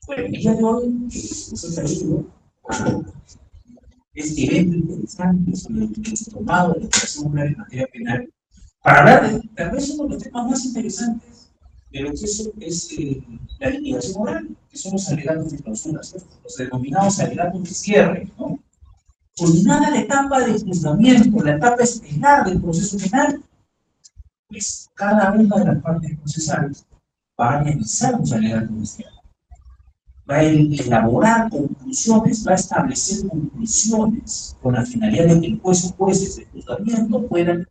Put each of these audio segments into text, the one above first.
Bueno, el día de hoy, ese periodo es evento interesante sobre el tomado de la educación en materia penal, para hablar de tal vez uno de los temas más interesantes de lo que es la liquidación oral, que son los alegatos de clausura, los denominados alegatos de cierre, ¿no? Culminada la etapa de juzgamiento, la etapa estelar del proceso penal, pues cada una de las partes procesales va a analizar los alegatos de cierre, va a elaborar conclusiones, va a establecer conclusiones con la finalidad de que el juez o jueces de juzgamiento puedan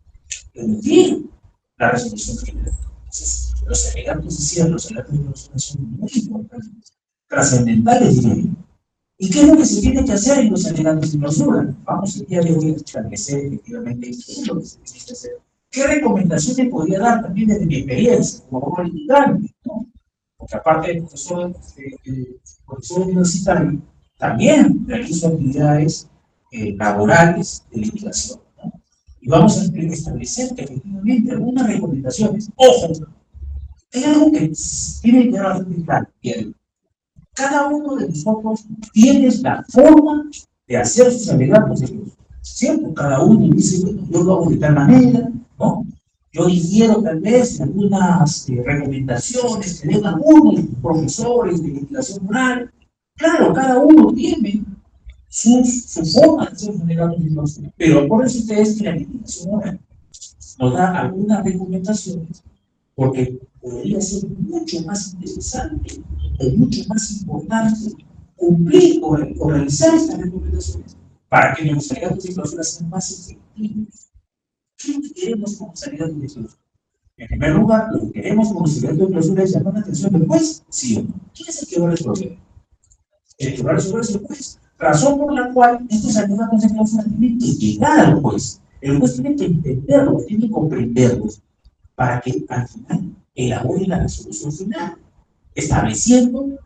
emitir la resolución final. Entonces, los alegatos de cierre, los alegatos de clausura son muy importantes, trascendentales, diría yo. ¿Y qué es lo que se tiene que hacer en los alegatos de clausura? Vamos el día de hoy a establecer efectivamente qué es lo que se tiene que hacer. ¿Qué recomendaciones podría dar también desde mi experiencia como abogado litigante, ¿no? Porque aparte de profesor universitario, también realizo actividades laborales de litigación, ¿no? Y vamos a establecer que efectivamente algunas recomendaciones. Ojo, hay algo que tiene que quedar bastante claro. Cada uno de nosotros tiene la forma de hacer sus alegatos de clausura, ¿cierto? Cada uno dice, bueno, yo lo hago de tal manera, ¿no? Yo difiero tal vez en algunas recomendaciones que den algunos profesores de litigación oral. Claro, cada uno tiene su forma de hacer sus alegatos de clausura, pero por eso ustedes que la litigación oral nos da algunas recomendaciones, porque podría ser mucho más interesante o mucho más importante cumplir o realizar estas recomendaciones para que los alegatos de clausura sean más efectivos. ¿Qué es lo que queremos con los alegatos de clausura? En primer lugar, lo que queremos con los alegatos de clausura es llamar la atención del juez, sí o no. ¿Quién es el que va a resolver? El que va a resolver es el juez. Razón por la cual estos alegatos de clausura tienen que llegar al juez. El juez tiene que entenderlos, tiene que comprenderlos, para que al final elabore la resolución final, estableciendo,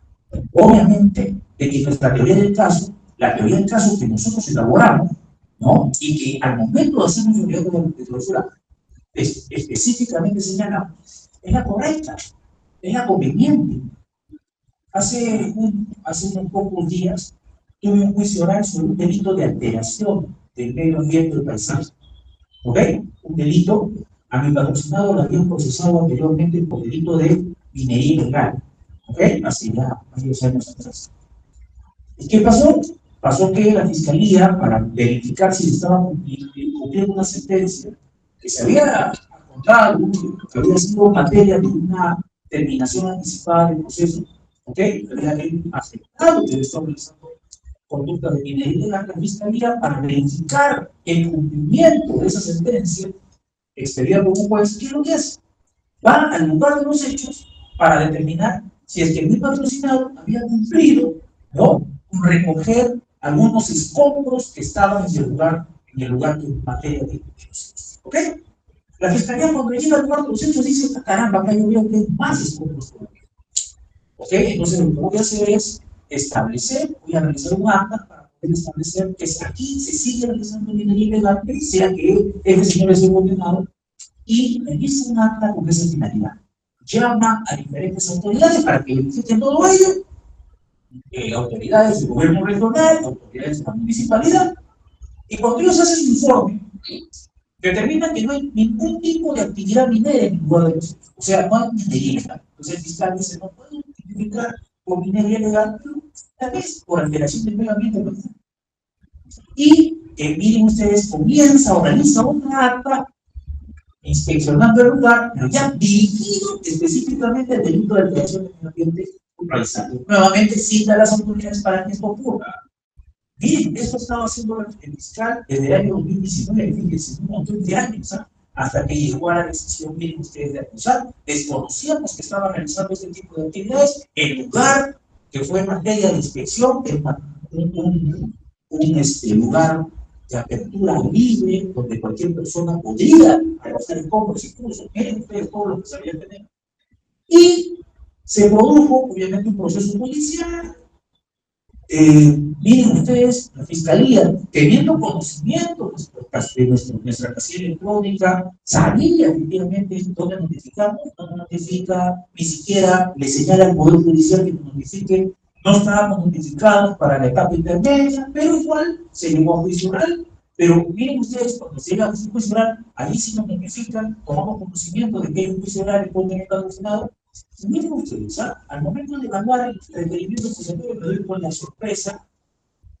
obviamente, de que nuestra teoría del caso, la teoría del caso que nosotros elaboramos, ¿no? Y que al momento de hacer un alegato de clausura específicamente señalamos, es la correcta, es la conveniente. Hace unos pocos días tuve un juicio oral sobre un delito de alteración del medio ambiente del paisaje. ¿Ok? Un delito, a mi patrocinado lo habían procesado anteriormente por delito de minería ilegal. ¿Ok? Hace ya varios años atrás. ¿Y qué pasó? Pasó que la fiscalía, para verificar si estaba cumpliendo una sentencia que se había encontrado, que había sido materia de una terminación anticipada del proceso, ¿ok? Había aceptado que estaba realizando conducta de minería ilegal, la fiscalía, para verificar el cumplimiento de esa sentencia expedida por un juez, ¿qué es lo que hace? Va al lugar de los hechos para determinar si es que mi patrocinado había cumplido, ¿no?, con recoger algunos escombros que estaban en el lugar de materia de hechos. ¿Ok? La fiscalía, cuando llega al lugar de los hechos, dice, caramba, acá yo veo que hay más escombros todavía. ¿Ok? Entonces lo que voy a hacer es voy a realizar un acta para poder establecer que aquí se sigue realizando minería ilegal, sea que este señor esté condenado, y realiza un acta con esa finalidad. Llama a diferentes autoridades para que verifiquen todo ello, autoridades del gobierno regional, autoridades de la municipalidad, y cuando ellos hacen su informe, determinan que no hay ningún tipo de actividad minera en el lugar de los hechos. O sea, no hay minería ilegal. Entonces el fiscal dice, no puede identificar por minería ilegal, tal vez por alteración del medio ambiente. Y miren ustedes, comienza o realiza una acta inspeccionando el lugar, pero ya dirigido específicamente al delito de alteración del medio ambiente urbanizado. Nuevamente cita a las autoridades para que esto ocurra. Miren, esto estaba haciendo el fiscal desde el año 2019, fíjense, un montón de años, hasta que llegó a la decisión, miren ustedes, de acusar. Desconocíamos que estaba realizando este tipo de actividades. El lugar que fue materia de inspección es un lugar de apertura libre, donde cualquier persona podría hacer escombros, incluso, miren ustedes todo lo que sabían tener. Y se produjo, obviamente, un proceso judicial. Miren ustedes, la fiscalía, teniendo conocimiento de nuestra casilla electrónica, sabía efectivamente dónde notificamos, no notifica, ni siquiera le señala al Poder Judicial que nos notifique No estábamos notificados para la etapa intermedia, pero igual se llegó a juicio oral. Pero miren ustedes, cuando se llega a juicio oral, ahí sí nos notifican, tomamos conocimiento de que hay un juicio oral y puede tener estado funcionado. Miren ustedes, al momento de evaluar el requerimiento acusatorio, me doy con la sorpresa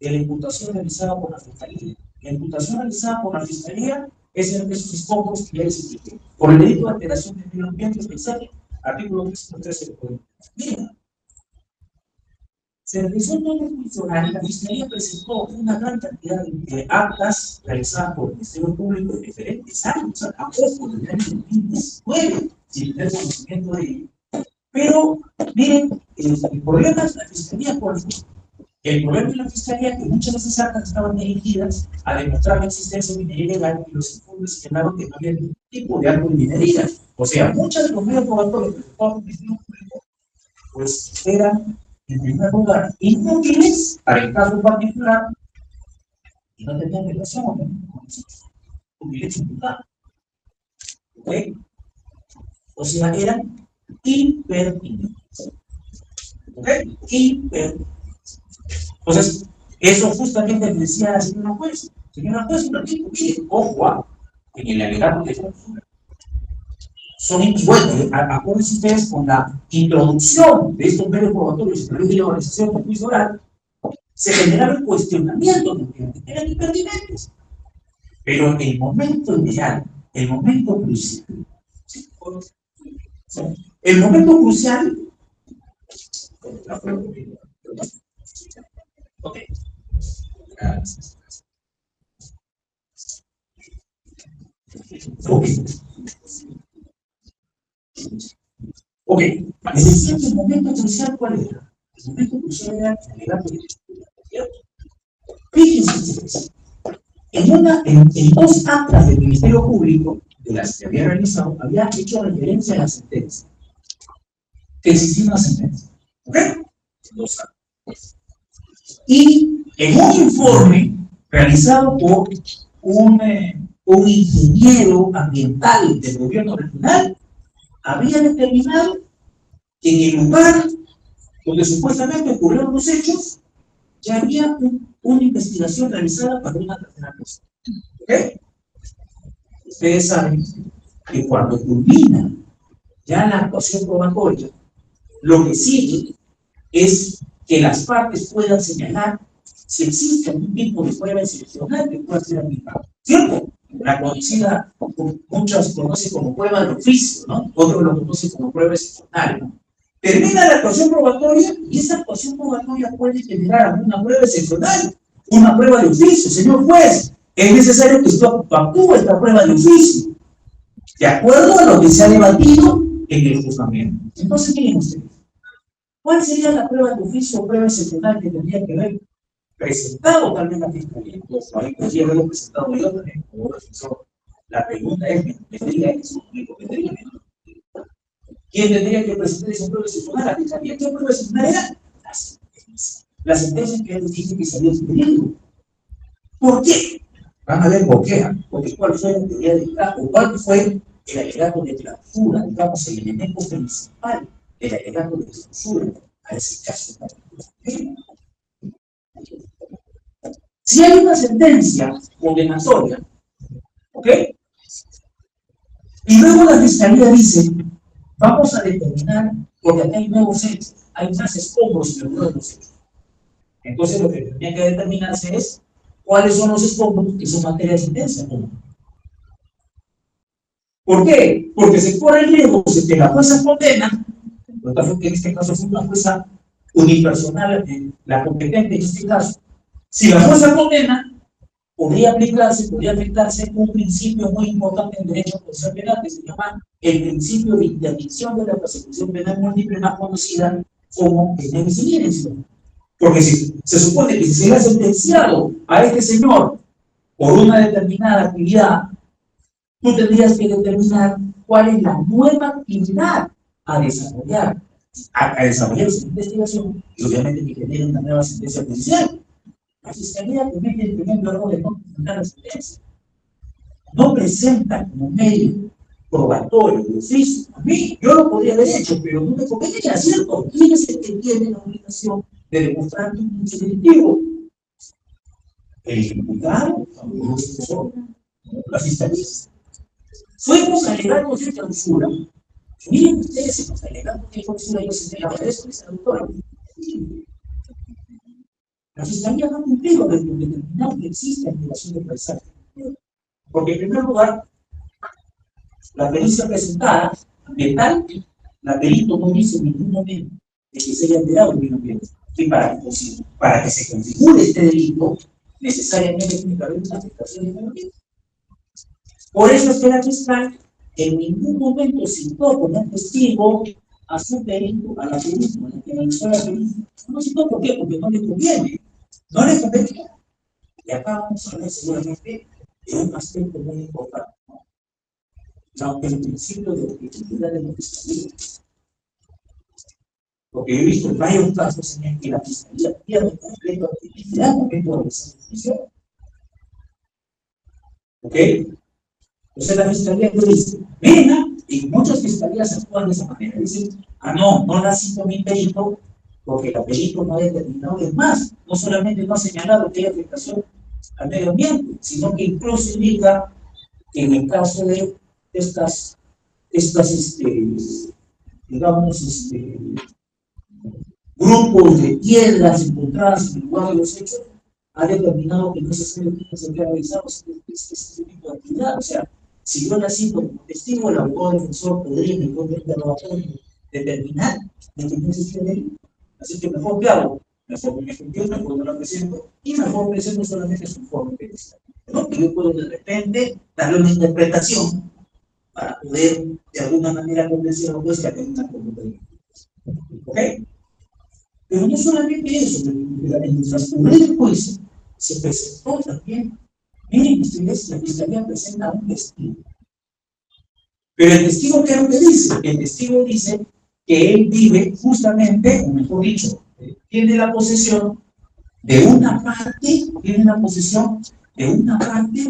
de la imputación realizada por la Fiscalía. La imputación realizada por la Fiscalía es en esos escombros que ya les expliqué. Por el delito de alteración del medio ambiente y paisaje, artículo 313 del Código Penal. Mira, se realizó todo el juicio oral, la Fiscalía presentó una gran cantidad de actas realizadas por el Ministerio Público de diferentes años, a poco del año 2019, sin tener conocimiento de ello. Pero, miren, el problema es la Fiscalía política. El problema de la Fiscalía es que muchas de esas actas estaban dirigidas a demostrar la existencia de minería ilegal y los informes señalaron que no había ningún tipo de acto de minería. O sea, muchas de los medios probatorios que presentaban el Ministerio Público, pues eran, en primer lugar, inútiles para el caso particular y no tenían relación con el hecho imputado. ¿Ok? O sea, eran hipertinentes. ¿Ok? Hipertinentes. Entonces, eso justamente decía la señora juez. Señora juez, un ratito, mire, ojo, en el alegato de censura. Son iguales, acuérdense ustedes con la introducción de estos medios probatorios a través de la organización del juicio oral, se generaba el cuestionamiento de que eran impertinentes. Pero el momento ideal, el momento crucial, el momento crucial, ok, gracias. Ok, les decía que el momento crucial, ¿cuál era? El momento crucial era el alegato de ¿cierto? Fíjense ustedes, en dos actas del Ministerio Público, de las que había realizado, había hecho referencia a la sentencia. Que existía una sentencia. ¿Ok? Dos actas. Y en un informe realizado por un ingeniero ambiental del gobierno regional, había determinado que en el lugar donde supuestamente ocurrieron los hechos, ya había una investigación realizada para una tercera persona. ¿Ok? Ustedes saben que cuando culmina ya la actuación probatoria, lo que sigue es que las partes puedan señalar si existe algún tipo de prueba excepcional que pueda ser aplicada. ¿Cierto? La conocida, muchos conocen como prueba de oficio, ¿no? Otros lo conocen como prueba excepcional, ¿no? Termina la actuación probatoria y esa actuación probatoria puede generar alguna prueba excepcional, una prueba de oficio. Señor juez, es necesario que usted actúe esta prueba de oficio, de acuerdo a lo que se ha debatido en el juzgamiento. Entonces, miren ustedes, ¿cuál sería la prueba de oficio o prueba excepcional que tendría que haber presentado también la Fiscalía? Pues ahí podría haberlo presentado yo también como defensor. La pregunta es, ¿me tendría que ser público? ¿Quién tendría que presentar esa prueba excepcional? La Fiscalía. ¿Qué prueba excepcional era? La sentencia que él dice que se había expedido. ¿Por qué? Van a ver por qué. Porque cuál fue la teoría del caso, cuál fue el alegato de clausura, digamos, el elemento principal del alegato de clausura a ese caso. Si hay una sentencia condenatoria, ¿ok? Y luego la Fiscalía dice, vamos a determinar, porque aquí hay nuevos hechos, hay más escombros en los nuevos hechos. Entonces lo que tendría que determinarse es cuáles son los escombros que son materia de sentencia. ¿Por qué? Porque se corre el riesgo de que la jueza condena, en este caso fue una jueza unipersonal, la competente en este caso. Si la jueza condena, podría afectarse un principio muy importante en derecho procesal penal que se llama el principio de interdicción de la persecución penal múltiple, más conocida como el ne bis in idem. Porque si se supone que si se ha sentenciado a este señor por una determinada actividad, tú tendrías que determinar cuál es la nueva actividad a desarrollar, esa investigación, y obviamente que genere una nueva sentencia judicial. La Fiscalía comete el primer error de no presentar la sentencia. No presenta como medio probatorio de oficio. A mí, yo lo podría haber hecho, pero no me conviene, era cierto. ¿Quién es el que tiene la obligación de demostrar tu hecho delictivo. El imputado, la fiscalía. Fuimos alegando de clausura. Miren ustedes, se nos alegando de clausura, yo señalaba eso, esa doctora. La fiscalía no ha cumplido de determinar que existe alteración de paisaje. Porque en primer lugar, la pericia presentada, ambiental, la perito no dice en ningún momento de que se haya alterado el medio ambiente. Y para que se configure este delito, necesariamente tiene que haber una afectación del medio ambiente. Por eso es que la fiscal en ningún momento citó como testigo a su perito, a la perito, a la que analizó la perito. No citó, ¿por qué? Porque no le conviene. No le conviene. Y acá vamos a hablar seguramente de un aspecto muy importante. El principio de objetividad de la fiscalía. Porque yo he visto varios casos en el que la fiscalía pierde completo objetividad al momento de realizar la juicio. ¿Ok? Entonces la fiscalía dice, venga, y muchas fiscalías actúan de esa manera. Dicen, no la cito mi perito, porque la perito no ha determinado. Es más, no solamente no ha señalado que hay afectación al medio ambiente, sino que incluso indica que en el caso de estas digamos, grupos de piedras encontradas en el lugar de los hechos, ha determinado que no se sabe quién se había realizado este tipo de actividad. O sea, si yo la cito como testigo, el abogado defensor podría en el interrogatorio determinar de que no existía delito. Así que mejor que hago, mejor me funciona, mejor no la presento, y mejor presento solamente su informe periodístico. ¿No? Que yo puedo de repente darle una interpretación para poder de alguna manera convencer a los jueces que hay una conducta de ¿ok? Pero no solamente eso, en el transcurrir del juicio se presentó también. Miren ustedes, la fiscalía presenta un testigo. Pero el testigo, ¿qué es lo que dice? El testigo dice que él vive justamente, o mejor dicho, tiene la posesión de una parte,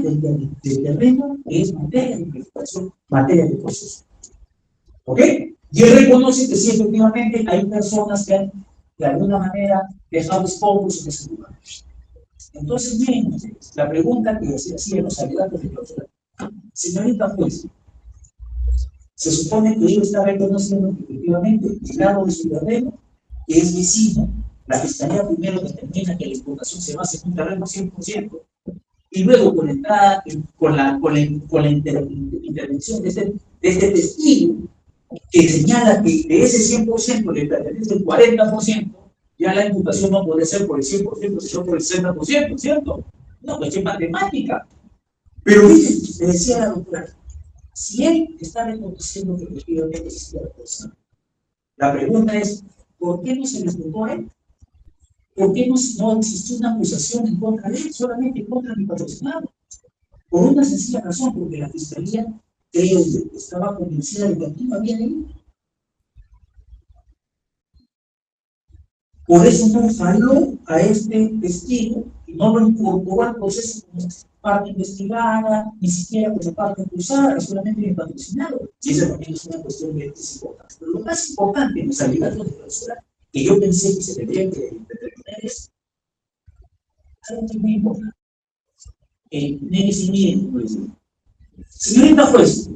del terreno que es materia de investigación, materia de proceso. ¿Ok? Y él reconoce que sí, efectivamente, hay personas que han, de alguna manera, dejado escombros en ese lugar. Entonces, miren, la pregunta que se hacía en los alegatos de clausura. Señorita juez, se supone que él está reconociendo que efectivamente el lado de su terreno, que es vecino, la fiscalía primero determina que la imputación se basa en un terreno 100%, y luego con la intervención de este testigo, que señala que de ese 100% le pertenece el 40%, ya la imputación no puede ser por el 100%, sino por el 60%, ¿cierto? No, pues es matemática. Pero miren, le decía la doctora, si él está reconociendo que efectivamente existe la persona, la pregunta es, ¿por qué no se le imputó a él? ¿Por qué no existió una acusación en contra de él, solamente en contra de mi patrocinado? Por una sencilla razón, porque la fiscalía creo que estaba convencida de que aquí no había delito. Por eso no faló a este testigo y no lo incorporó al proceso como parte investigada, ni siquiera como parte acusada, solamente el patrocinado. Y eso también es una cuestión que es importante. Pero lo más importante en los alegatos de clausura, que yo pensé que se tendría que determinar es algo que es muy importante. Señorita juez,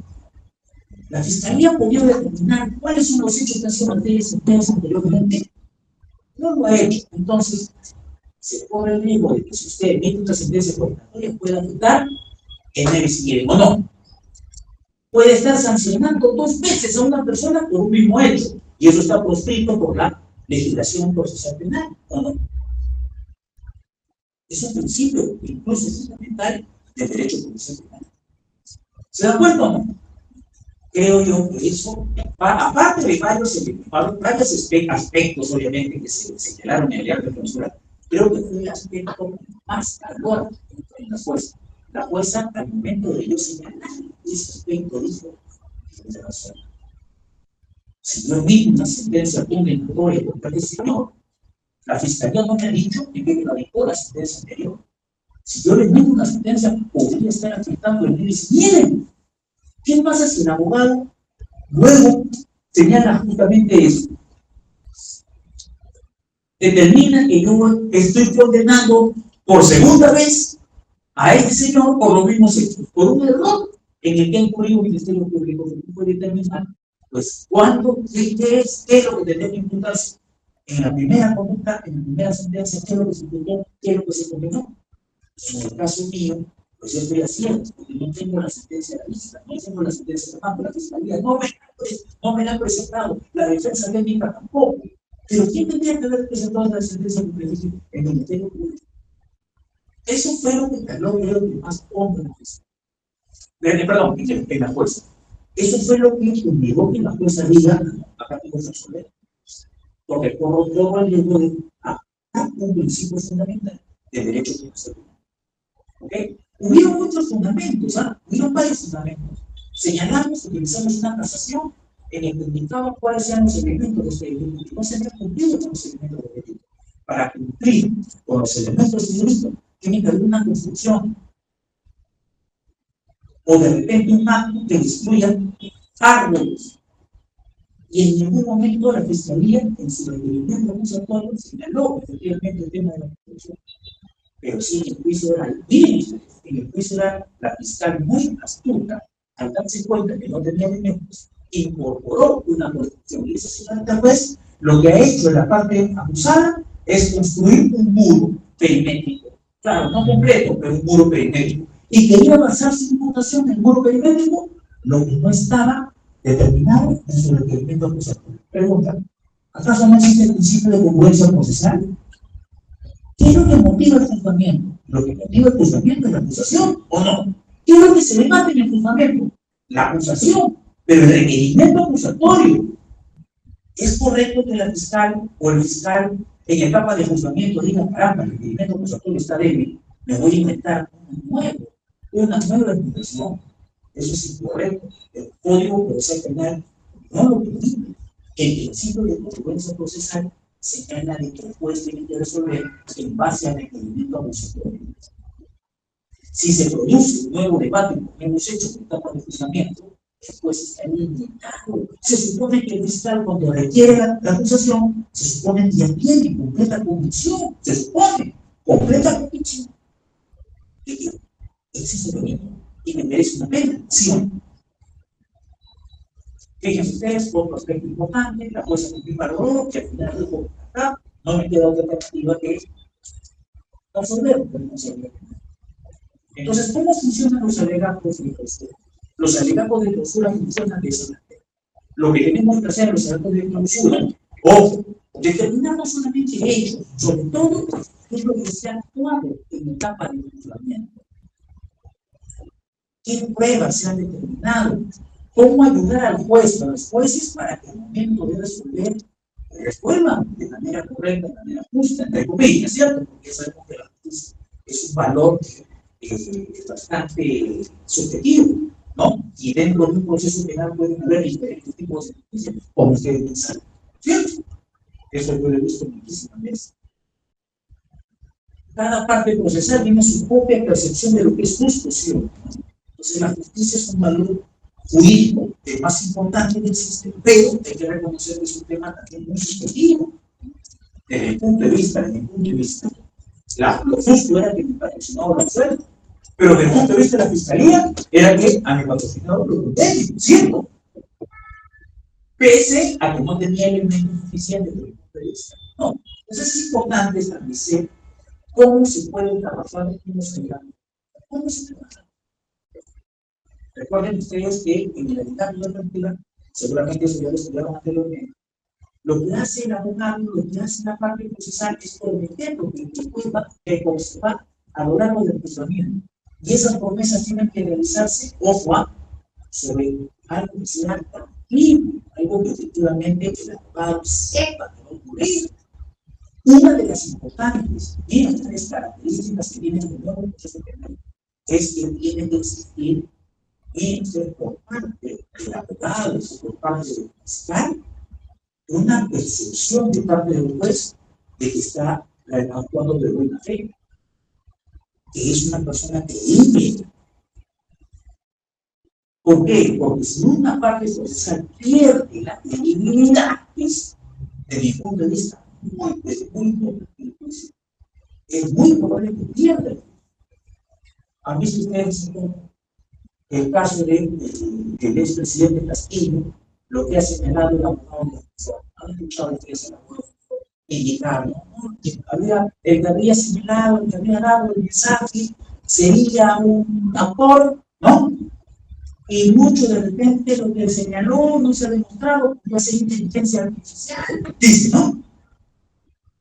la fiscalía podría determinar cuáles son los hechos que han sido materiales anteriormente. No lo ha hecho. Entonces, se corre el riesgo de que si usted emite una sentencia condenatoria pueda afectar en el siguiente o no. Puede estar sancionando 2 veces a una persona por un mismo hecho, y eso está proscrito por la legislación procesal penal, ¿o no? Es un principio incluso fundamental del derecho procesal penal. ¿Se da cuenta o no? Creo yo que eso, aparte de varios aspectos, obviamente, que se señalaron en el acto de clausura, creo que fue el aspecto más calor en la jueza. La jueza, al momento de ello señalar ese aspecto, dijo: tiene razón. Si yo emito una sentencia condenatoria contra el señor, la fiscalía no me ha dicho que me radicó la sentencia anterior. Si yo le emito una sentencia, podría estar afectando el derecho. Miren, ¿qué pasa si el abogado luego señala justamente eso? determina que yo estoy condenando por segunda vez a este señor por los mismos hechos, por un error en el que ha incurrido el Ministerio Público, que puede determinar, pues, cuándo, qué es lo que tenía que imputarse en la primera conducta, en la primera sentencia, qué es lo que se imputó, qué es lo que se condenó. En el caso mío, pues yo estoy haciendo, porque no tengo la sentencia a la vista, no tengo la sentencia de mando, la fiscalía no me la ha presentado, la defensa técnica tampoco. Pero ¿quién tendría que haber presentado la sentencia que me dice en el Ministerio Público? Eso fue lo que caló, creo que más hombres perdón, en la jueza. Eso fue lo que obligó que la jueza diga, acá tengo que resolver. Porque corroboró el riesgo de un principio fundamental de derecho constitucional. ¿Ok? Hubieron muchos fundamentos, hubieron varios fundamentos. Señalamos, utilizamos una casación en el que indicaba cuáles eran los elementos de este delito, que no se habían cumplido con los elementos del delito. Para cumplir con los elementos del delito, tiene que haber una construcción o de repente un acto que destruya árboles. Y en ningún momento la Fiscalía, en su requerimiento acusatorio, señaló efectivamente el tema de la construcción. Pero sí, en el juicio oral, miren, en el juicio oral, la fiscal muy astuta, al darse cuenta que no tenía elementos, incorporó una construcción. Y esa señora, pues, lo que ha hecho en la parte acusada es construir un muro perimétrico. Claro, no completo, pero un muro perimétrico. Y quería basar su imputación en el muro perimétrico, lo que no estaba determinado en su requerimiento acusatorio. Pregunta, ¿acaso no existe el principio de congruencia procesal? ¿Qué es lo que motiva el juzgamiento? ¿Lo que motiva el juzgamiento es la acusación o no? ¿Qué es lo que se debate en el juzgamiento? La acusación, pero el requerimiento acusatorio. ¿Es correcto que la fiscal o el fiscal en etapa de juzgamiento diga, caramba, el requerimiento acusatorio está débil, me voy a inventar una nueva imputación? Eso es incorrecto. El Código Procesal Penal no lo permite. El principio de congruencia procesal señala de que el juez tiene que resolver en base al requerimiento acusatorio. Si se produce un nuevo debate, como hemos hecho en etapa de juzgamiento, el juez está limitado. Se supone que el fiscal, cuando requiere la acusación, se supone que ya tiene completa convicción. Se supone completa convicción. Y existe lo mismo. Y me merece una pena, ¿sí o no? Fíjense ustedes, otro aspecto importante, la jueza valoró que al final dijo, acá no me queda otra alternativa que absolver, pero no se había. Entonces, ¿cómo funcionan los alegatos de clausura? Los alegatos de clausura funcionan de esa manera. Lo que tenemos que hacer en los alegatos de clausura, ojo, determinar no solamente hechos, sobre todo qué es lo que se ha actuado en la etapa de juzgamiento. ¿Qué pruebas se han determinado? ¿Cómo ayudar al juez, a los jueces, para que al momento de resolver resuelvan de manera correcta, de manera justa, entre comillas, ¿cierto? Porque sabemos que la justicia es un valor bastante subjetivo, ¿no? Y dentro de un proceso penal pueden haber diferentes tipos de justicia, como ustedes piensan, ¿cierto? Eso yo lo he visto muchísimas veces. Cada parte procesal tiene su propia percepción de lo que es justo, ¿sí? Entonces, la justicia es un valor jurídico, el más importante que existe, pero hay que reconocer que es un tema también muy subjetivo. Desde mi punto de vista, lo justo era que mi patrocinador lo fuera, pero desde el punto de vista de la fiscalía, era que a mi patrocinador lo protege, ¿cierto? Pese a que no tenía elementos suficientes desde el punto de vista. No. Entonces es importante establecer cómo se puede trabajar en los alegatos. ¿Cómo se trabaja? Recuerden ustedes que en el alegato de apertura, seguramente eso ya lo estudiaron anteriormente, lo que hace el abogado, lo que hace la parte procesal es prometer lo que pueda conservar a lo largo del procesamiento. Y esas promesas tienen que realizarse, ojo, sobre algo que sea tangible, algo que efectivamente el abogado sepa que va a ocurrir. Una de las importantes y las tres características que tiene el nuevo proceso penal es que tiene que existir por parte del abogado, por parte del fiscal, una percepción de parte del juez de que está actuando de buena fe, que es una persona creíble. ¿Por qué? Porque si una parte procesal pierde la credibilidad, pues, de mi punto de vista, muy importante. Es muy probable que pierda. ¿Han visto ustedes el caso del expresidente Castillo? Lo que ha señalado el abogado de defensor? ¿Han escuchado ustedes el abogado indicar, ¿no? Que el que había señalado, el que había dado el mensaje, sería un actor, ¿no? Y mucho de repente lo que señaló no se ha demostrado, podría ser inteligencia artificial, dice, ¿no?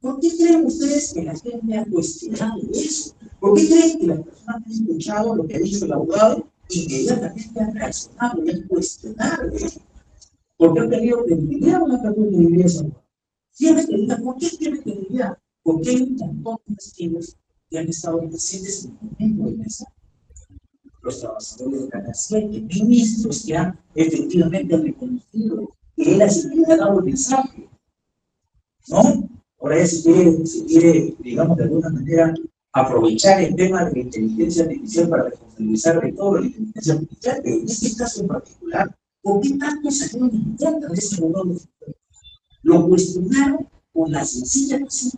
¿Por qué creen ustedes que la gente ha cuestionado eso? ¿Por qué creen que las personas han escuchado lo que ha dicho el abogado y inmediatamente han reaccionado y han cuestionado eso? Porque han perdido credibilidad o no han perdido credibilidad esa abogado? Tiene credibilidad. ¿Por qué tiene credibilidad? Porque hay un montón de testigos que han estado presentes en el momento de mesa. Los trabajadores de Canal 7, ministros que han efectivamente reconocido que él ha dado el mensaje, ¿no? Ahora ya se quiere, digamos, de alguna manera, aprovechar el tema de la inteligencia artificial para responsabilizar de todo la inteligencia artificial, pero en este caso en particular, ¿por qué tanto salieron en contra de ese modelo? Lo cuestionaron con la sencilla razón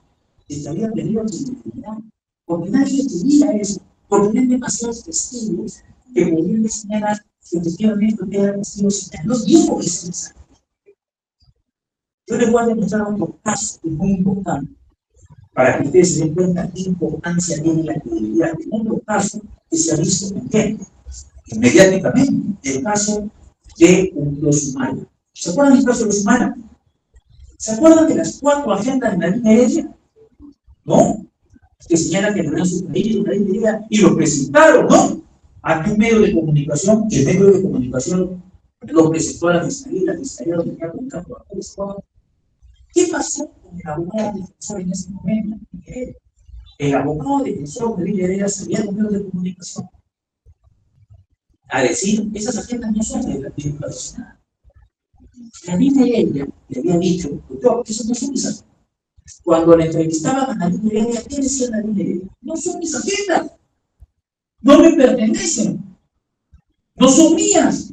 de que había perdido su legitimidad, porque nadie quería eso, porque hay demasiados testigos que podían señalar que efectivamente eran testigos y no dijo ese mensaje. Yo les voy a demostrar otro caso que es muy importante para que ustedes se den cuenta qué importancia tiene la credibilidad. En otro caso que se ha visto inmediatamente, el caso de los humanos. ¿Se acuerdan del caso de los humanos? ¿Se acuerdan de las 4 agendas de la línea aérea? ¿No? Que señalan que tenían su credibilidad y lo presentaron, ¿no? Ante un medio de comunicación, que el medio de comunicación lo presentó a la fiscalía lo tenía con campo a todos. ¿Qué pasó con el abogado defensor en ese momento? El abogado defensor de Villa Heredia salía a los medios de comunicación a decir, esas agendas no son de la patrocinada. La Villa Heredia le había dicho, doctor, eso no son mis agendas. Cuando le entrevistaban a la Villa Heredia, ¿qué decía la Villa Heredia? No son mis agendas, no me pertenecen, no son mías.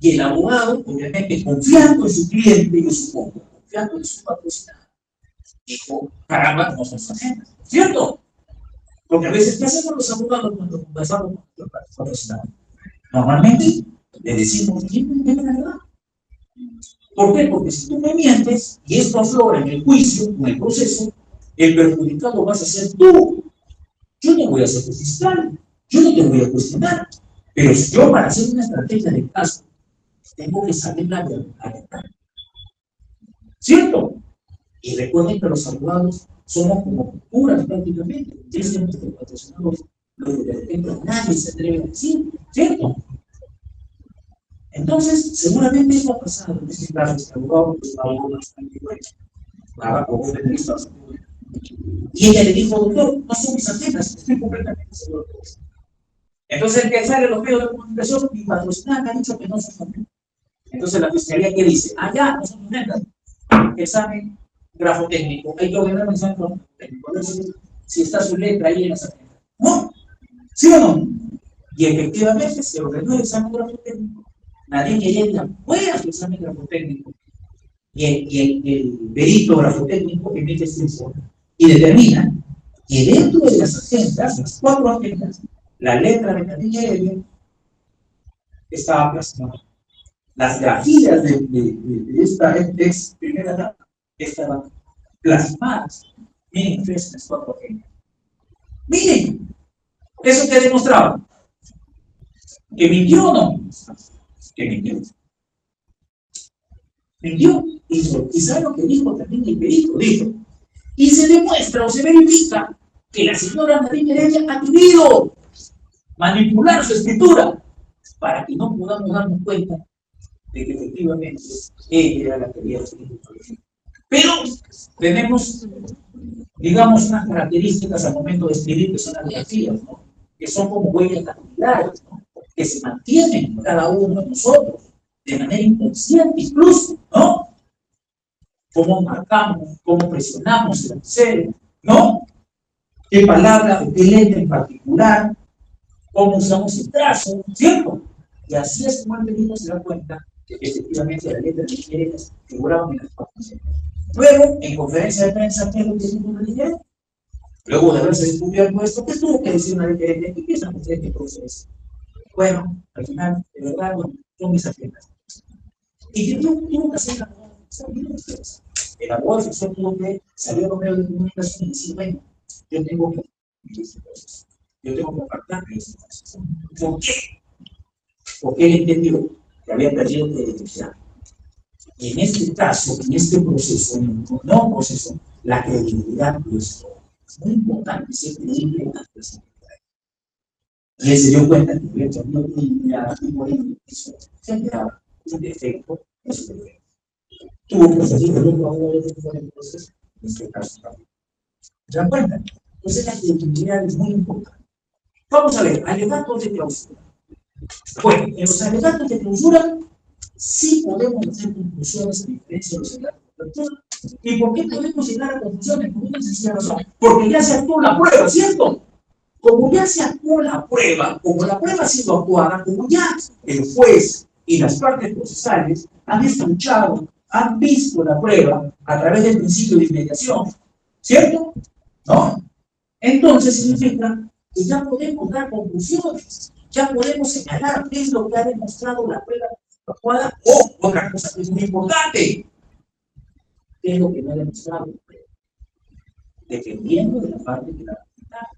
Y el abogado, obviamente, confiando en su cliente y en su fondo, confiando en su patrocinado, dijo, caramba, no son sus agendas, ¿cierto? Porque a veces, ¿qué hacemos los abogados cuando conversamos con los patrocinados? Normalmente le decimos, ¿quién me la verdad? ¿Por qué? Porque si tú me mientes y esto aflora en el juicio, en el proceso, el perjudicado vas a ser tú. Yo no voy a ser tu fiscal, yo no te voy a cuestionar. Pero si yo, para hacer una estrategia de caso, tengo que saber la verdad. ¿Cierto? Y recuerden que los abogados somos como curas prácticamente. Dicen que los patrocinados, lo que de repente nadie se atreve a decir, ¿cierto? Entonces, seguramente eso ha pasado en este caso. Este abogado estaba bastante bueno. Como feministas. Y ella le dijo, doctor, no son mis agendas, estoy completamente seguro de eso. Entonces, el que sale a los medios de comunicación, mi patrocinada me ha dicho que no son agendas. Entonces, la fiscalía, ¿qué dice? Ah, ya, no son agendas. Examen grafotécnico. Hay que ordenar un examen grafotécnico. Si está su letra ahí en las agendas. ¿No? ¿Sí o no? Y efectivamente se ordenó el examen grafotécnico. Nadie quería fue a su examen grafotécnico. Y el perito grafotécnico emite este informe. Y determina que dentro de las agendas, las 4 agendas, la letra de Cadilla Heredia estaba plasmada. Las grafías de esta ex primera dama estaban plasmadas. Miren ustedes las 4 agendas. Miren, eso que demostraba. ¿Que mintió o no? Que mintió. Mintió. Y sabe lo que dijo también el perito. Dijo, y se demuestra o se verifica que la señora Nadine Heredia ha querido manipular su escritura para que no podamos darnos cuenta de que efectivamente ella era la que había escrito. Pero tenemos, digamos, unas características al momento de escribir que son las grafías, ¿no? Que son como huellas dactilares, ¿no? Que se mantienen en cada uno de nosotros de manera inconsciente incluso, ¿no? Cómo marcamos, cómo presionamos el cero, ¿no? ¿Qué palabra o qué letra en particular? ¿Cómo usamos el trazo? ¿Cierto? Y así es como el perito se da cuenta que efectivamente la letra de Miguel figuraba en las páginas. Luego, en conferencia de prensa, ¿qué es lo que dijo Miguel? Luego de haberse descubierto esto, ¿qué tuvo que decir una referente? ¿Qué piensan ustedes que proceso? Bueno, al final, de verdad, bueno, son mis agendas. Y yo tuvo que hacer la el abogado defensor tuvo que salir a los medios de comunicación y decir, bueno, yo tengo que yo tengo que apartar de ese proceso. ¿Por qué? Porque él entendió que había perdido credibilidad. Y en este caso, en este proceso, en el no proceso, la credibilidad es muy importante, ser creíble en las personas. Y él se dio cuenta que había perdido credibilidad y por eso se generaba un defecto en su defecto. Tuvo que salir de un abogado del proceso, en este caso también. ¿Se dan cuenta? Entonces la credibilidad es muy importante. Vamos a ver, alegatos de clausura. Bueno, en los alegatos de clausura sí podemos hacer conclusiones a diferencia de los alegatos de clausura. ¿Y por qué podemos llegar a conclusiones? Por una sencilla razón. Porque ya se actuó la prueba, ¿cierto? Como ya se actuó la prueba, como la prueba ha sido actuada, como ya el juez y las partes procesales han escuchado, han visto la prueba a través del principio de inmediación, ¿cierto? ¿No? Entonces significa que ya podemos dar conclusiones, ya podemos señalar qué es lo que ha demostrado la prueba actuada, o otra cosa que es muy importante, qué es lo que no ha demostrado la prueba, dependiendo de la parte que la ha presentado.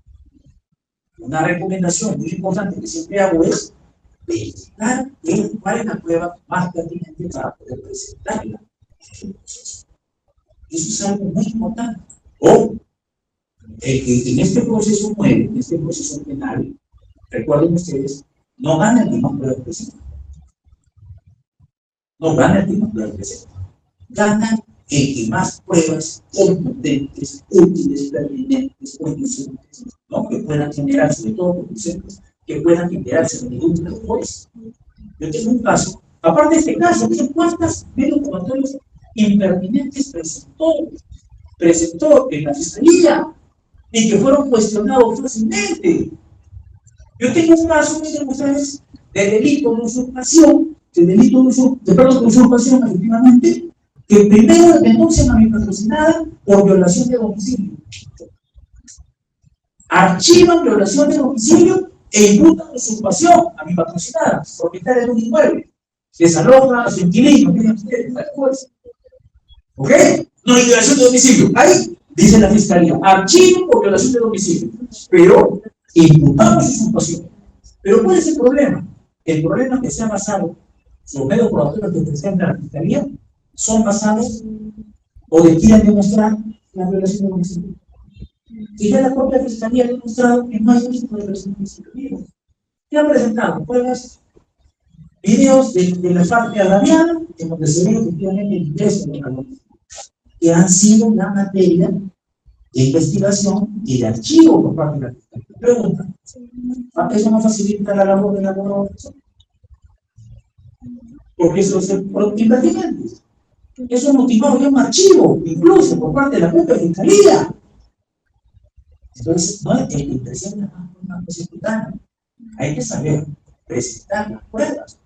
Una recomendación muy importante que siempre hago es verificar cuál es la prueba más pertinente para poder presentarla. Eso es algo muy importante. O el que en este proceso muere, en este proceso penal, recuerden ustedes, no gana el que más pruebas presenta. No gana el que más pruebas presenta. Gana el que más pruebas contundentes, útiles, pertinentes, condicionantes, ¿no? Que puedan generar, sobre todo conclusiones, que puedan generarse en ningún de los jueces. Yo tengo un caso, aparte de este caso, ¿cuántas medios impertinentes presentó en la fiscalía y que fueron cuestionados fácilmente? Yo tengo un caso, miren ustedes, de delito de usurpación, de usurpación, efectivamente, que primero denuncian a mi patrocinada por violación de domicilio. Archivan violación de domicilio e imputan usurpación a mi patrocinada, propietaria de un inmueble. Desaloja a su inquilino, miren ustedes, ¿ok? No hay violación de domicilio. Ahí dice la fiscalía, archivo por violación de domicilio, pero imputamos usurpación. Pero ¿cuál es el problema? El problema es que se ha basado, los medios probatorios que presenta la fiscalía son basados o quieren demostrar la violación de domicilio. Y ya la propia fiscalía ha demostrado que no hay un tipo de violación de domicilio. ¿Qué ha presentado? Pruebas, videos de la parte agramiada, en donde se ve efectivamente el ingreso de la domicilio, que han sido la materia de investigación y de archivo por parte de la fiscalía. Pregunta, ¿eso no facilita la labor de la abogado? Porque eso es impertinente. Eso motivó ya un archivo, incluso por parte de la propia fiscalía. Entonces, no hay que presentar una prosecutada. Hay que saber presentar las pruebas.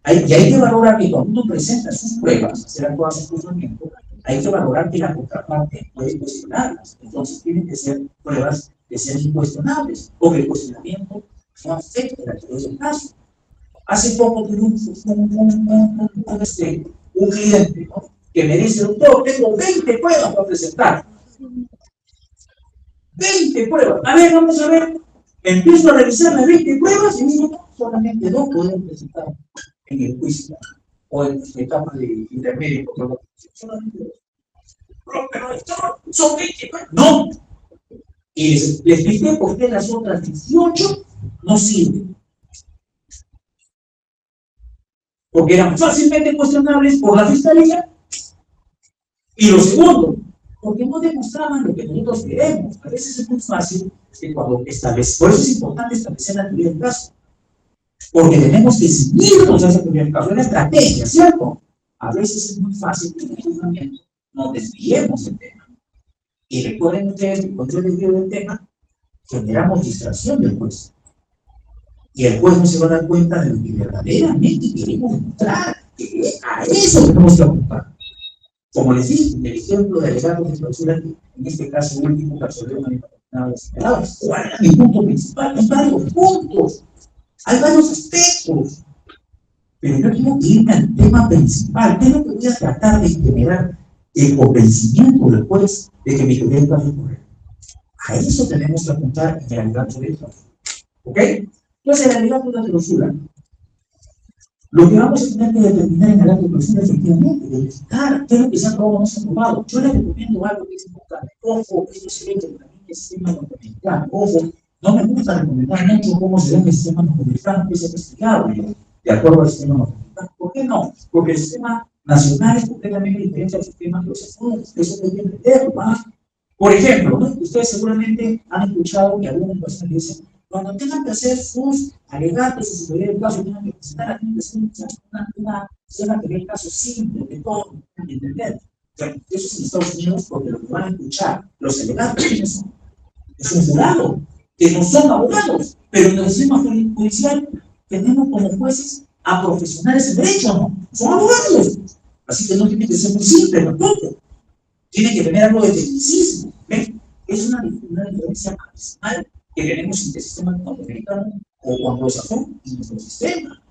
Y hay que valorar que cuando uno presenta sus pruebas, hacer actuar su juzgamiento, hay que valorar que la contraparte puede cuestionarlas. Entonces, tienen que ser pruebas de ser incuestionables, o que el cuestionamiento no afecte la teoría del caso. Hace poco tuve un cliente, ¿no?, que me dice, doctor, tengo 20 pruebas para presentar. 20 pruebas. A ver, vamos a ver. Empiezo a revisar las 20 pruebas y digo, solamente 2 podemos presentar en el juicio o en la etapa de intermedio. Solamente 2. Pero doctor, son 20 pruebas. No. Y les expliqué por qué las otras 18 no sirven. Porque eran fácilmente cuestionables por la fiscalía. Y lo segundo, porque no demostraban lo que nosotros queremos. A veces es muy fácil que cuando establecemos, por eso es importante establecer la teoría del caso. Porque tenemos que seguirnos a esa teoría del caso, es una estrategia, ¿cierto? A veces es muy fácil que en el juzgamiento nos desviemos del tema. Y recuerden ustedes que cuando yo desvío del tema, generamos distracción del juez. Y el juez no se va a dar cuenta de lo que verdaderamente queremos demostrar. A eso tenemos que apuntar. Como les dije, el ejemplo de alegatos de clausura, que en este caso último, que absolvieron a mi patrocinado señalado, ¿cuál era mi punto principal? Hay varios puntos, hay varios aspectos, pero yo tengo que irme al tema principal. ¿Qué es lo que voy a tratar de generar el convencimiento del juez de que mi teoría está correcta? A eso tenemos que apuntar en el alegato de clausura. ¿Ok? Entonces, el alegato de clausura, lo que vamos a tener que determinar en el acto de clausura, efectivamente, verificar qué es lo que se ha aprobado o no se ha aprobado. Yo les recomiendo algo que es importante. Ojo, esto se ve que también el sistema norteamericano. Ojo, no me gusta recomendar mucho cómo se ve el sistema norteamericano, que es investigado, de acuerdo al sistema norteamericano. ¿Por qué no? Porque el sistema nacional es completamente diferente al sistema de los Estados. Eso hay que entenderlo, ¿va? Por ejemplo, ¿no? Ustedes seguramente han escuchado que algunas personas dicen, cuando tengan que hacer sus alegatos, su superioridad del caso, tengan que presentar, tienen que ser una teoría del caso simple, de todo, ¿entender? Bueno, eso es en Estados Unidos, porque lo que van a escuchar, los alegatos, es un jurado, que no son abogados, pero en el sistema judicial tenemos como jueces a profesionales en derecho, ¿no? Son abogados, así que no tiene que ser muy simple tampoco, tiene que tener algo de tecnicismo, ¿ven? Es una diferencia abismal que tenemos entre el sistema norteamericano o anglosajón y nuestro sistema.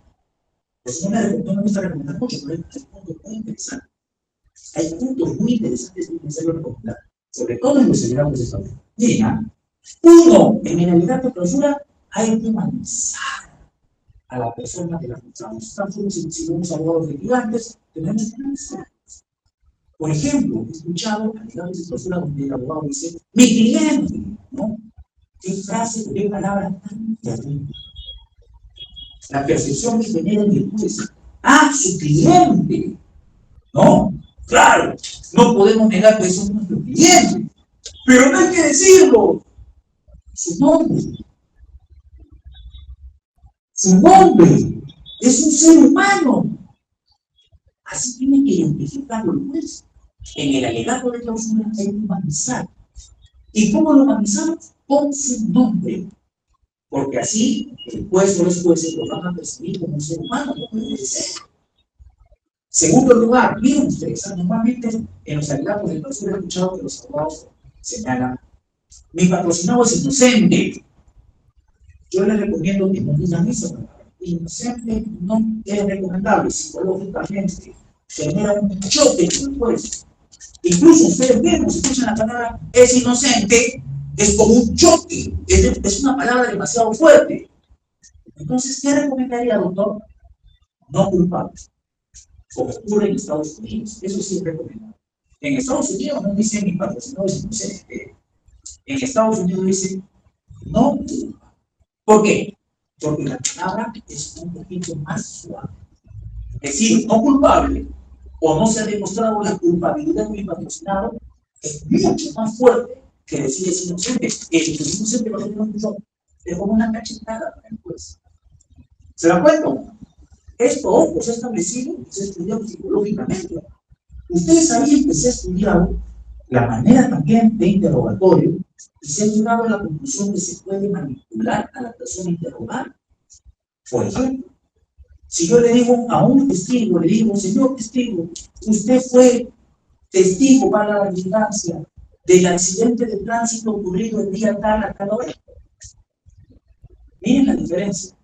Pues no me gusta recomendar mucho, pero hay puntos muy interesantes. Hay puntos muy interesantes que es necesario recomendar, sobre todo en los alegatos de clausura. Miren, uno, en el alegato de clausura hay que humanizar a la persona que la acusamos. Si somos abogados litigantes, tenemos que humanizar. Por ejemplo, he escuchado alegatos de clausura donde el abogado dice, mi cliente, ¿no? ¿Qué frase, qué palabra tan terrible? La percepción que genera en el juez a su cliente, ¿no? Claro, no podemos negar que eso es nuestro cliente, pero no hay que decirlo. Su nombre, es un ser humano. Así tiene que identificarlo el juez. En el alegato de clausura hay que humanizar. ¿Y cómo lo humanizamos? Con su nombre. Porque así el juez o los jueces lo van a percibir como un ser humano, como debe ser. Segundo lugar, miren ustedes, normalmente en los alegatos de clausura he escuchado que los abogados señalan, mi patrocinado es inocente. Yo les recomiendo que no digan eso. Inocente no es recomendable psicológicamente. Genera un choque con el juez. Incluso ustedes mismos escuchan la palabra es inocente, es como un choque, es una palabra demasiado fuerte. Entonces, ¿qué recomendaría, doctor? No culpable, como ocurre en Estados Unidos. Eso sí es recomendable. En Estados Unidos no dicen mi patrocinado es inocente. En Estados Unidos dicen no culpable. ¿Por qué? Porque la palabra es un poquito más suave. Es decir, no culpable o no se ha demostrado la culpabilidad de mi patrocinado es mucho más fuerte que decir es inocente. El inocente va a tener un choque. Es como una cachetada para el juez. ¿Se dan cuenta? Esto, ojo, se ha establecido y se ha estudiado psicológicamente. Ustedes sabían que se ha estudiado la manera también de interrogatorio y se ha llegado a la conclusión que se puede manipular a la persona interrogada. Por ejemplo, si yo le digo a un testigo, le digo, señor testigo, usted fue testigo para la vigilancia del accidente de tránsito ocurrido el día tal a tal hora. Miren la diferencia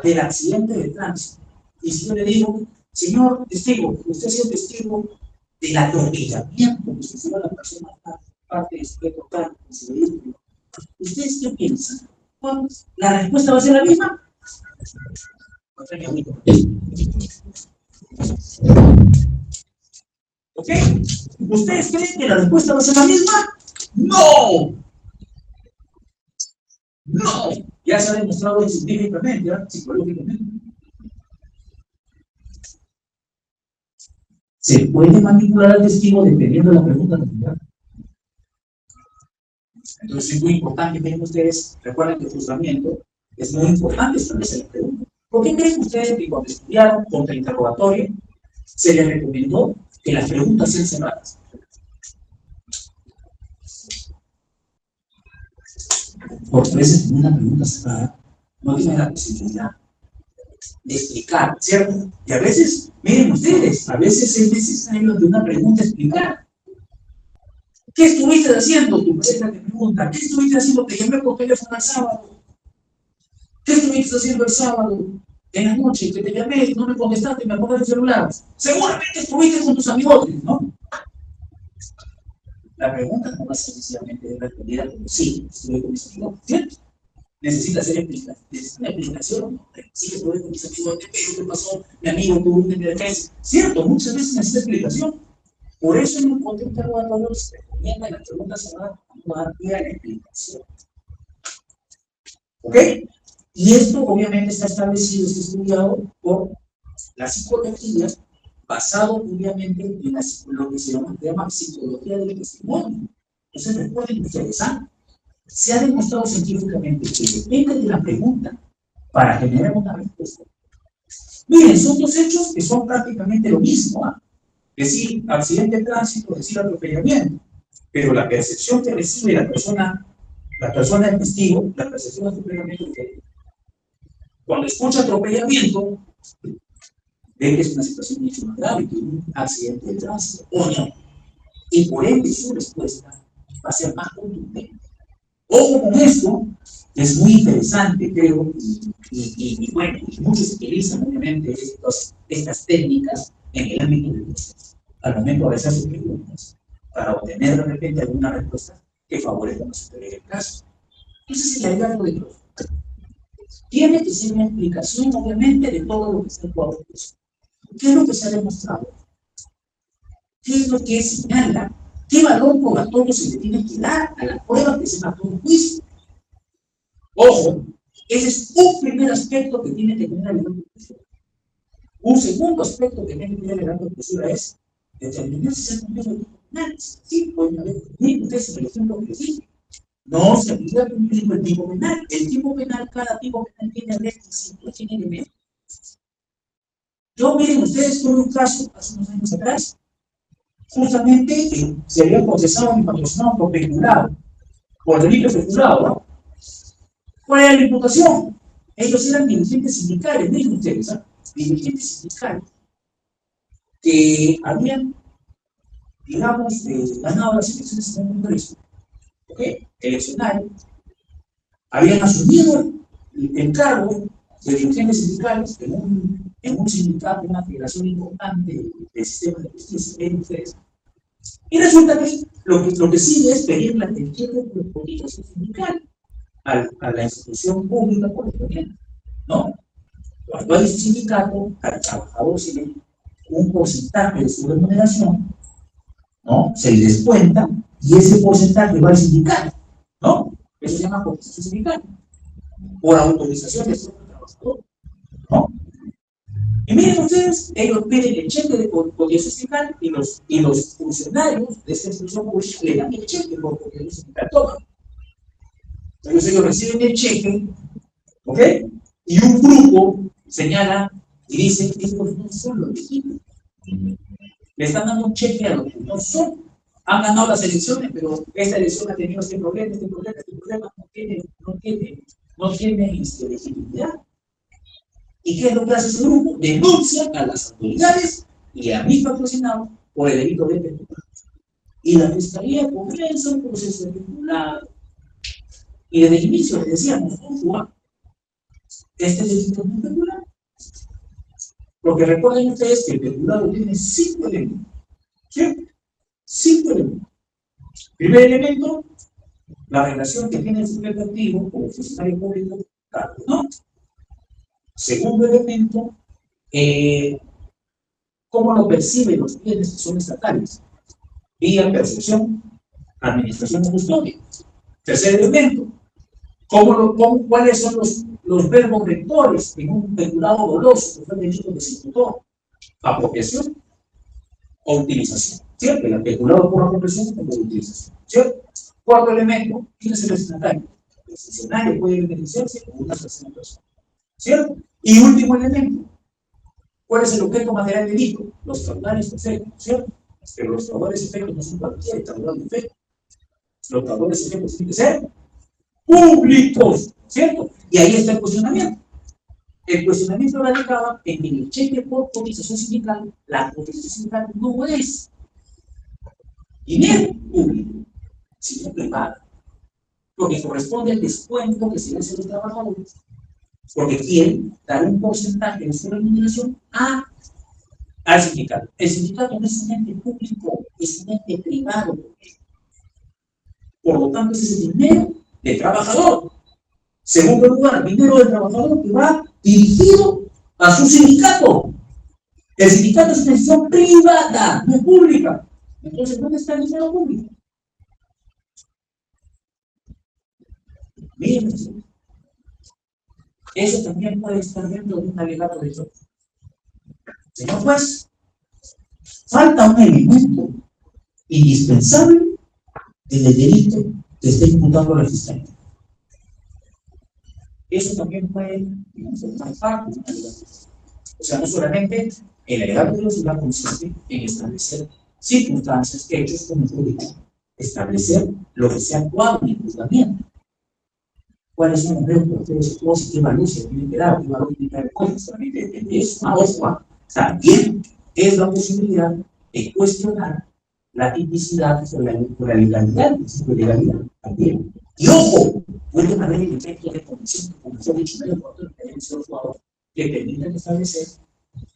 del accidente de tránsito. Y si yo le digo, señor testigo, usted ha sido testigo del atropellamiento que sufrió la persona parte de su total con su vehículo. ¿Ustedes qué piensan? Bueno, ¿la respuesta va a ser la misma? ¿Ok? ¿Ustedes creen que la respuesta va a ser la misma? ¡No! ¡No! Ya se ha demostrado científicamente, psicológicamente. Se puede manipular al testigo dependiendo de la pregunta que tengan. Entonces es muy importante que ustedes recuerden que el juzgamiento es muy importante establecer la pregunta. ¿Por qué creen ustedes que cuando estudiaron contrainterrogatorio se les recomendó que las preguntas sean cerradas? Porque a veces una pregunta cerrada no tiene la posibilidad de explicar, ¿cierto? Y a veces, miren ustedes, a veces es necesario de una pregunta explicar. ¿Qué estuviste haciendo? Tu pareja te pregunta, ¿qué estuviste haciendo? Te llamé por teléfono el sábado. ¿Qué estuviste haciendo el sábado? En la noche, que te llamé, no me contestaste, me apagaste el celular. Seguramente estuviste con tus amigos, ¿no? La pregunta no va a ser sencillamente respondida como sí, estuve con mis amigos, ¿cierto? Necesita hacer una explicación. Sí, que estuve con mis amigos, ¿qué pasó? Mi amigo tuvo un emergencia. Cierto, muchas veces necesita explicación. Por eso en un contexto interrogatorio se recomienda la pregunta cerrada a la explicación. ¿Ok? Y esto obviamente está establecido, está estudiado por la psicología, basado obviamente en lo que se llama psicología del testimonio. Entonces recuerden ustedes, se ha demostrado científicamente que depende de la pregunta para generar una respuesta. Miren, son dos hechos que son prácticamente lo mismo, decir accidente de tránsito, decir atropellamiento, pero la percepción que recibe la persona del testigo, la percepción de atropellamiento, cuando escucha atropellamiento, ve que es una situación mucho más grave que un accidente de tránsito, o no, y por ende su respuesta va a ser más contundente. Ojo con esto, es muy interesante, creo, y bueno, muchos utilizan obviamente estas técnicas en el ámbito del proceso, al momento de hacer sus preguntas, para obtener de repente alguna respuesta que favorezca a superar el caso. Entonces, el hallazgo de los tiene que ser una explicación, obviamente, de todo lo que está en cuadro. ¿Qué es lo que se ha demostrado? ¿Qué es lo que señala? ¿Qué valor probatorio se le tiene que dar a la prueba que se mató en juicio? Ojo, ese es un primer aspecto que tiene que tener el grado de postura. Un segundo aspecto que tiene que tener el grado de postura es determinar si se cumplió el tipo penal. Sí, pueden haber cumplido ustedes el ejemplo que dije. No se aplica cumpliendo el tipo penal. El tipo penal, cada tipo penal tiene requisitos, tiene elementos. Yo, miren, ustedes tuve un caso hace unos años atrás, justamente se había procesado y patrocinado por peculado, por delito peculado, ¿no? ¿Cuál era la imputación? Ellos eran dirigentes sindicales, miren ustedes, dirigentes sindicales, que habían, digamos, ganado las elecciones en el Congreso, ¿ok? Eleccionario, habían asumido el cargo de dirigentes sindicales en un sindicato, una federación importante del sistema de justicia, miren ustedes. Y resulta que lo que sigue es pedirle el cierre de los políticos sindicales a la institución pública correspondiente, ¿no? Cuando hay sindicato, al trabajador se le un porcentaje de su remuneración, ¿no? Se le descuenta y ese porcentaje va al sindicato, ¿no? Eso se llama cotización sindical, por autorización del trabajador, ¿no? Y miren ustedes, ellos piden el cheque de cotización sindical y los funcionarios de esta institución pública le dan el cheque por cotización sindical, toma. Entonces ellos reciben el cheque, ¿ok? Y un grupo señala y dice, estos no son los legítimos. Le están dando un cheque a los que no son. Han ganado las elecciones, pero esta elección ha tenido este problema, no tiene legitimidad. ¿Y qué es lo que hace ese grupo? Denuncia a las autoridades y a mi patrocinado por el delito de peculado. Y la fiscalía comienza un proceso de peculado. Y desde el inicio le decíamos, Juan, este delito no es peculado. Porque recuerden ustedes que el peculado tiene 5 elementos. ¿Sí? 5 elementos. Primer elemento, la relación que tiene el sujeto activo con el funcionario público, ¿no? Segundo elemento, cómo lo perciben los bienes que son estatales, vía percepción, administración o custodia. Tercer elemento, cuáles son los verbos rectores en un peculado doloso, que fue el delito que se imputó, apropiación o utilización, ¿cierto? El peculado por apropiación o por utilización, ¿cierto? Cuarto elemento, ¿quién es el destinatario? El funcionario puede beneficiarse con una tercera persona, ¿cierto? Y último elemento, ¿cuál es el objeto material del delito? Los caudales efectos, ¿cierto? Pero los caudales efectos no son cualquier caudal de efecto. Los caudales efectos tienen que ser públicos, ¿cierto? Y ahí está el cuestionamiento. El cuestionamiento radicaba en que el cheque por cotización sindical, la cotización sindical no es dinero público, sino privado, porque corresponde al descuento que se le hace a los trabajadores, porque quieren dar un porcentaje de su remuneración al sindicato. El sindicato no es un ente público, es un ente privado. Por lo tanto, ese es el dinero del trabajador. Segundo lugar, dinero del trabajador que va dirigido a su sindicato. El sindicato es una institución privada, no pública. Entonces, ¿dónde está el dinero público? Miren, eso también puede estar dentro de un alegato de choque. Señor juez, falta un elemento indispensable en el delito que está imputando la fiscalía. Eso también puede formar parte de un alegato. O sea, no solamente el alegato de velocidad consiste en establecer circunstancias, hechos, como fue dicho, establecer lo que se ha actuado en el juzgamiento. ¿Cuáles son los medios que ustedes y qué valor se tienen que dar? ¿Qué valor tienen que dar cosas? Solamente depende de eso. Ahora, también es la posibilidad de cuestionar la tipicidad por la legalidad, de legalidad también. Y ojo, puede haber elementos de condición, como se ha dicho en el acuerdo de que permitan establecer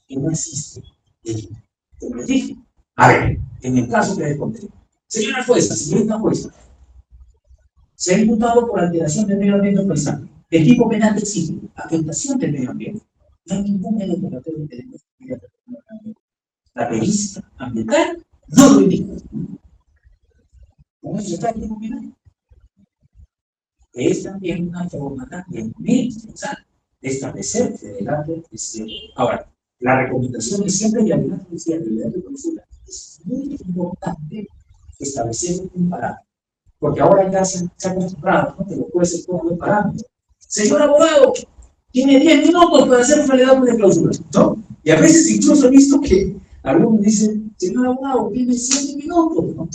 que no existe delito. Como les dije, a ver, en el caso que les conté, señora jueza, señorita jueza, se ha imputado por alteración del medio ambiente paisaje. El tipo penal exige afectación del medio ambiente. No hay ningún medio operatorio que demuestre la pericia ambiental no lo indica. Con eso está el tipo penal. Es también una forma también muy indispensable de establecer el alegato de cierre. Ahora, la recomendación es siempre el alegato de cierre, el alegato de clausura. Es muy importante establecer un parámetro. Porque ahora ya se ha acostumbrado, ¿no? Que lo puede ser como un parámetro. Señor abogado, tiene 10 minutos para hacer un alegato de clausura, ¿no? Y a veces incluso he visto que algunos dicen, señor abogado, tiene 7 minutos, ¿no?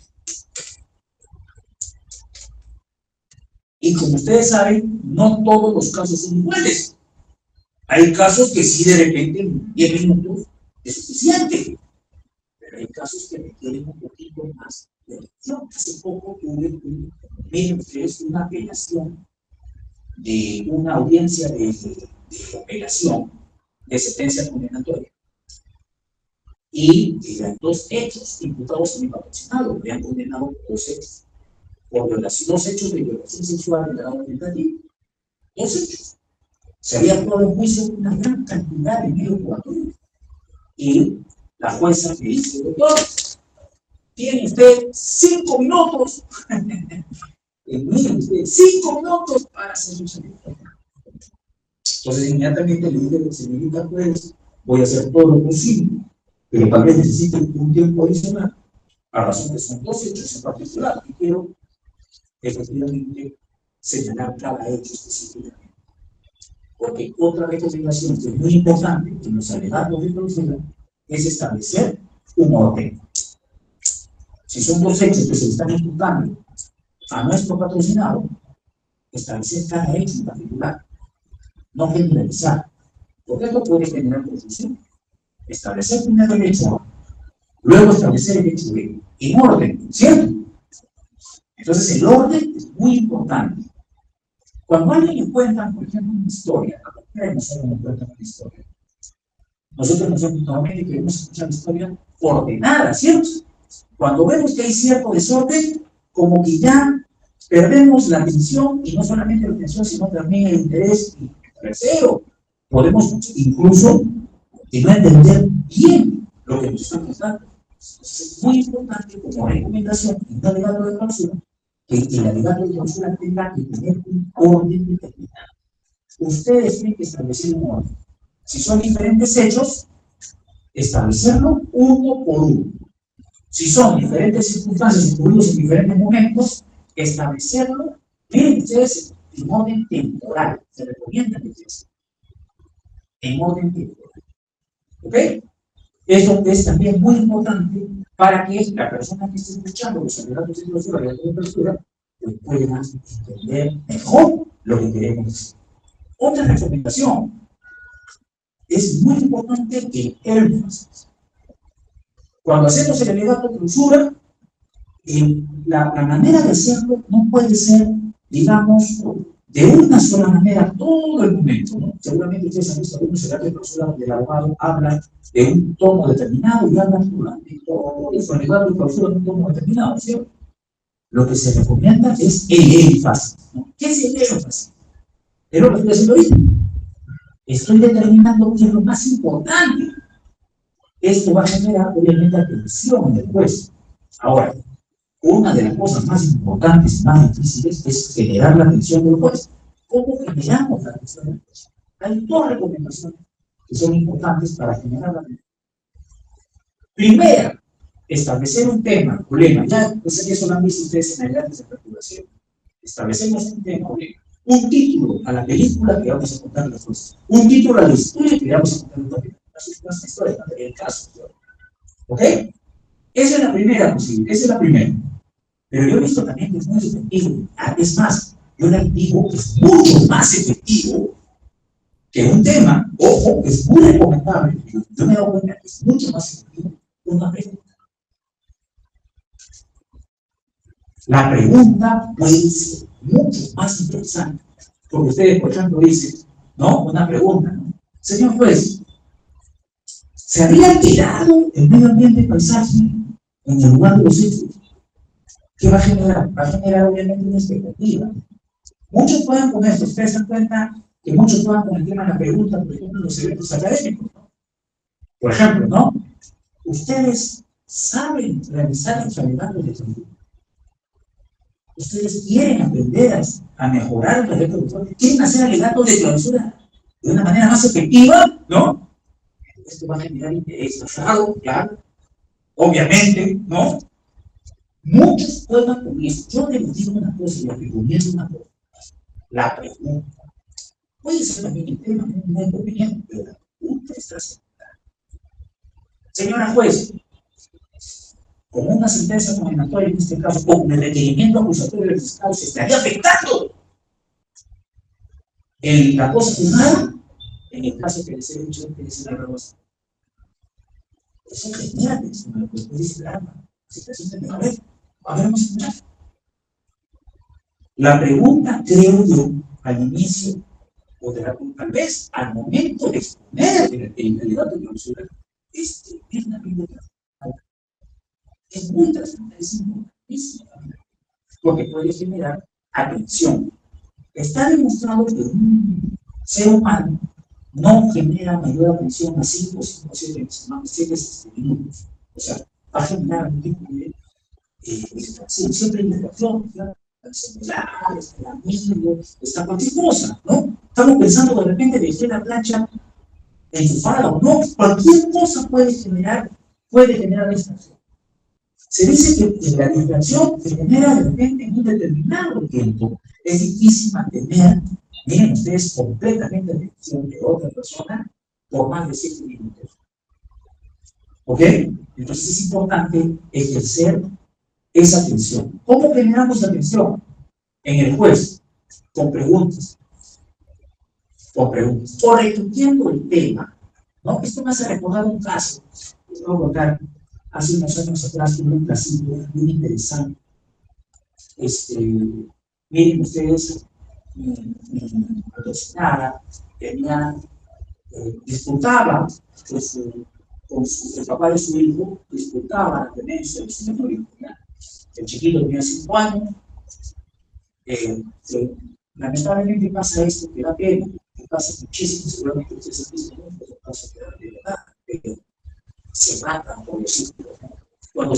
Y como ustedes saben, no todos los casos son iguales. Hay casos que sí de repente 10 minutos es suficiente, pero hay casos que requieren un poquito más de atención. Hace poco tuve una apelación de una audiencia de apelación de sentencia condenatoria. Y eran 2 hechos imputados en mi patrocinado, me han condenado por 2 hechos. Por violación, 2 hechos de violación sexual de grado tentativo. 2 hechos. Se había actuado en juicio una gran cantidad de medios probatorios. Y la jueza me dice, doctor, tiene usted 5 minutos. Miren usted, 5 minutos para hacer un servicio. Entonces, inmediatamente le dije, señorita juez, voy a hacer todo lo posible, pero tal vez necesite un tiempo adicional, a razón que son 2 hechos en particular, y quiero efectivamente señalar cada hecho específicamente. Porque otra recomendación que es muy importante en los alegatos de clausura es establecer un orden. Si son 2 hechos que se están imputando a nuestro patrocinado, establecer cada hecho en particular, no generalizar, porque esto puede generar confusión. Establecer primero el hecho A, luego establecer el hecho B, en orden, ¿cierto? Entonces el orden es muy importante. Cuando alguien le cuenta, por ejemplo, una historia, a cualquiera de nosotros nos cuenta una historia. Nosotros normalmente queremos escuchar la historia ordenada, ¿cierto? Cuando vemos que hay cierto desorden, como que ya perdemos la atención, y no solamente la atención, sino también el interés. Y tercero, podemos incluso no entender bien lo que nos está contando. Es muy importante como recomendación en un alegato de clausura que el alegato de clausura tenga que tener un orden determinado. Ustedes tienen que establecer un orden. Si son diferentes hechos, establecerlo uno por uno. Si son diferentes circunstancias ocurridas en diferentes momentos, establecerlo, miren ustedes, en orden temporal. Se recomienda que sea en orden temporal. ¿Ok? Eso es también muy importante para que la persona que esté escuchando los alegatos de clausura y de clausura pueda entender mejor lo que queremos decir. Otra recomendación, es muy importante el énfasis. Cuando hacemos el alegato clausura, la manera de hacerlo no puede ser, digamos, de una sola manera todo el momento, ¿no? Seguramente ustedes han visto algunos alegatos de clausura donde el abogado habla de un tono determinado y habla durante todo el alegato de clausura de un tono determinado, ¿cierto? Lo que se recomienda es el énfasis, ¿no? ¿Qué es el énfasis? Es lo que estoy haciendo ahorita. Estoy determinando qué es lo más importante. Esto va a generar, obviamente, atención en el juez. Ahora, una de las cosas más importantes y más difíciles es generar la atención del juez. ¿Cómo generamos la atención del juez? Hay dos recomendaciones que son importantes para generar la atención. Primera, establecer un tema, problema. Ya, eso lo han visto ustedes en adelantos de perturbación. Establecemos un tema, problema. Un título a la película que vamos a contar después. Un título a la historia que vamos a contar también. Las historias, el caso. ¿Ok? Esa es la primera posible, esa es la primera. Pero yo he visto también que es muy efectivo. Es más, yo les digo que es mucho más efectivo que un tema, ojo, que es muy recomendable. Yo me he dado cuenta que es mucho más efectivo una pregunta. La pregunta puede ser mucho más interesante. Porque ustedes, por ejemplo, dicen, ¿no? Una pregunta, ¿no? Señor juez, ¿se habría alterado el medio ambiente y paisaje en el lugar de los hechos? ¿Qué va a generar? Va a generar obviamente una expectativa. Muchos pueden con esto, ustedes se dan cuenta que muchos puedan con el tema de la pregunta, por ejemplo, los eventos académicos. Por ejemplo, ¿no? Ustedes saben realizar los alegatos de clausura. Ustedes quieren aprender a mejorar el alegato de clausura. Quieren hacer alegatos de clausura de una manera más efectiva, ¿no? Esto va a generar interés, claro. Obviamente, ¿no? Muchos juegan con eso. Yo les digo una cosa y les recomiendo una cosa. La pregunta. Puede ser también el tema muy inconveniente, pero la pregunta está aceptada. Señora juez, con una sentencia condenatoria en este caso, o con el requerimiento acusatorio del fiscal, se estaría afectando la cosa juzgada en el caso que les he dicho que es la grabación. Eso genera tensión, lo que usted dice, caramba, situación de ver, vamos a escuchar. La pregunta, creo yo, al inicio, o tal vez al momento de exponer el alegato de clausura, es una pregunta. Es muy trascendente, es importantísima, porque puede generar atención. Está demostrado que un ser humano no genera mayor atención a 5 o 7 minutos. O sea, va a generar un tipo de distracción, siempre hay distracción, el celular, el amigo, está cualquier cosa, ¿no? Estamos pensando de repente de hacer la plancha enchufada o no, cualquier cosa puede generar distracción. Se dice que la distracción se genera de repente en un determinado tiempo. Es difícil mantener, miren ustedes, completamente la atención de otra persona por más de 7 minutos. ¿Ok? Entonces es importante ejercer esa atención. ¿Cómo generamos la atención? En el juez, con preguntas. Con preguntas. O repitiendo el tema. ¿No? Esto me hace recordar un caso. Les voy a contar. Hace unos años atrás tuve un caso muy interesante. Miren ustedes, mi patrocinada tenía, disputaba con el papá de su hijo, disputaba la tenencia del señor original. El chiquito tenía 5 años. Lamentablemente pasa esto, que da pena, que pasa muchísimo, seguramente ustedes han visto muchos casos que da de verdad, pero se matan por los hijos. Cuando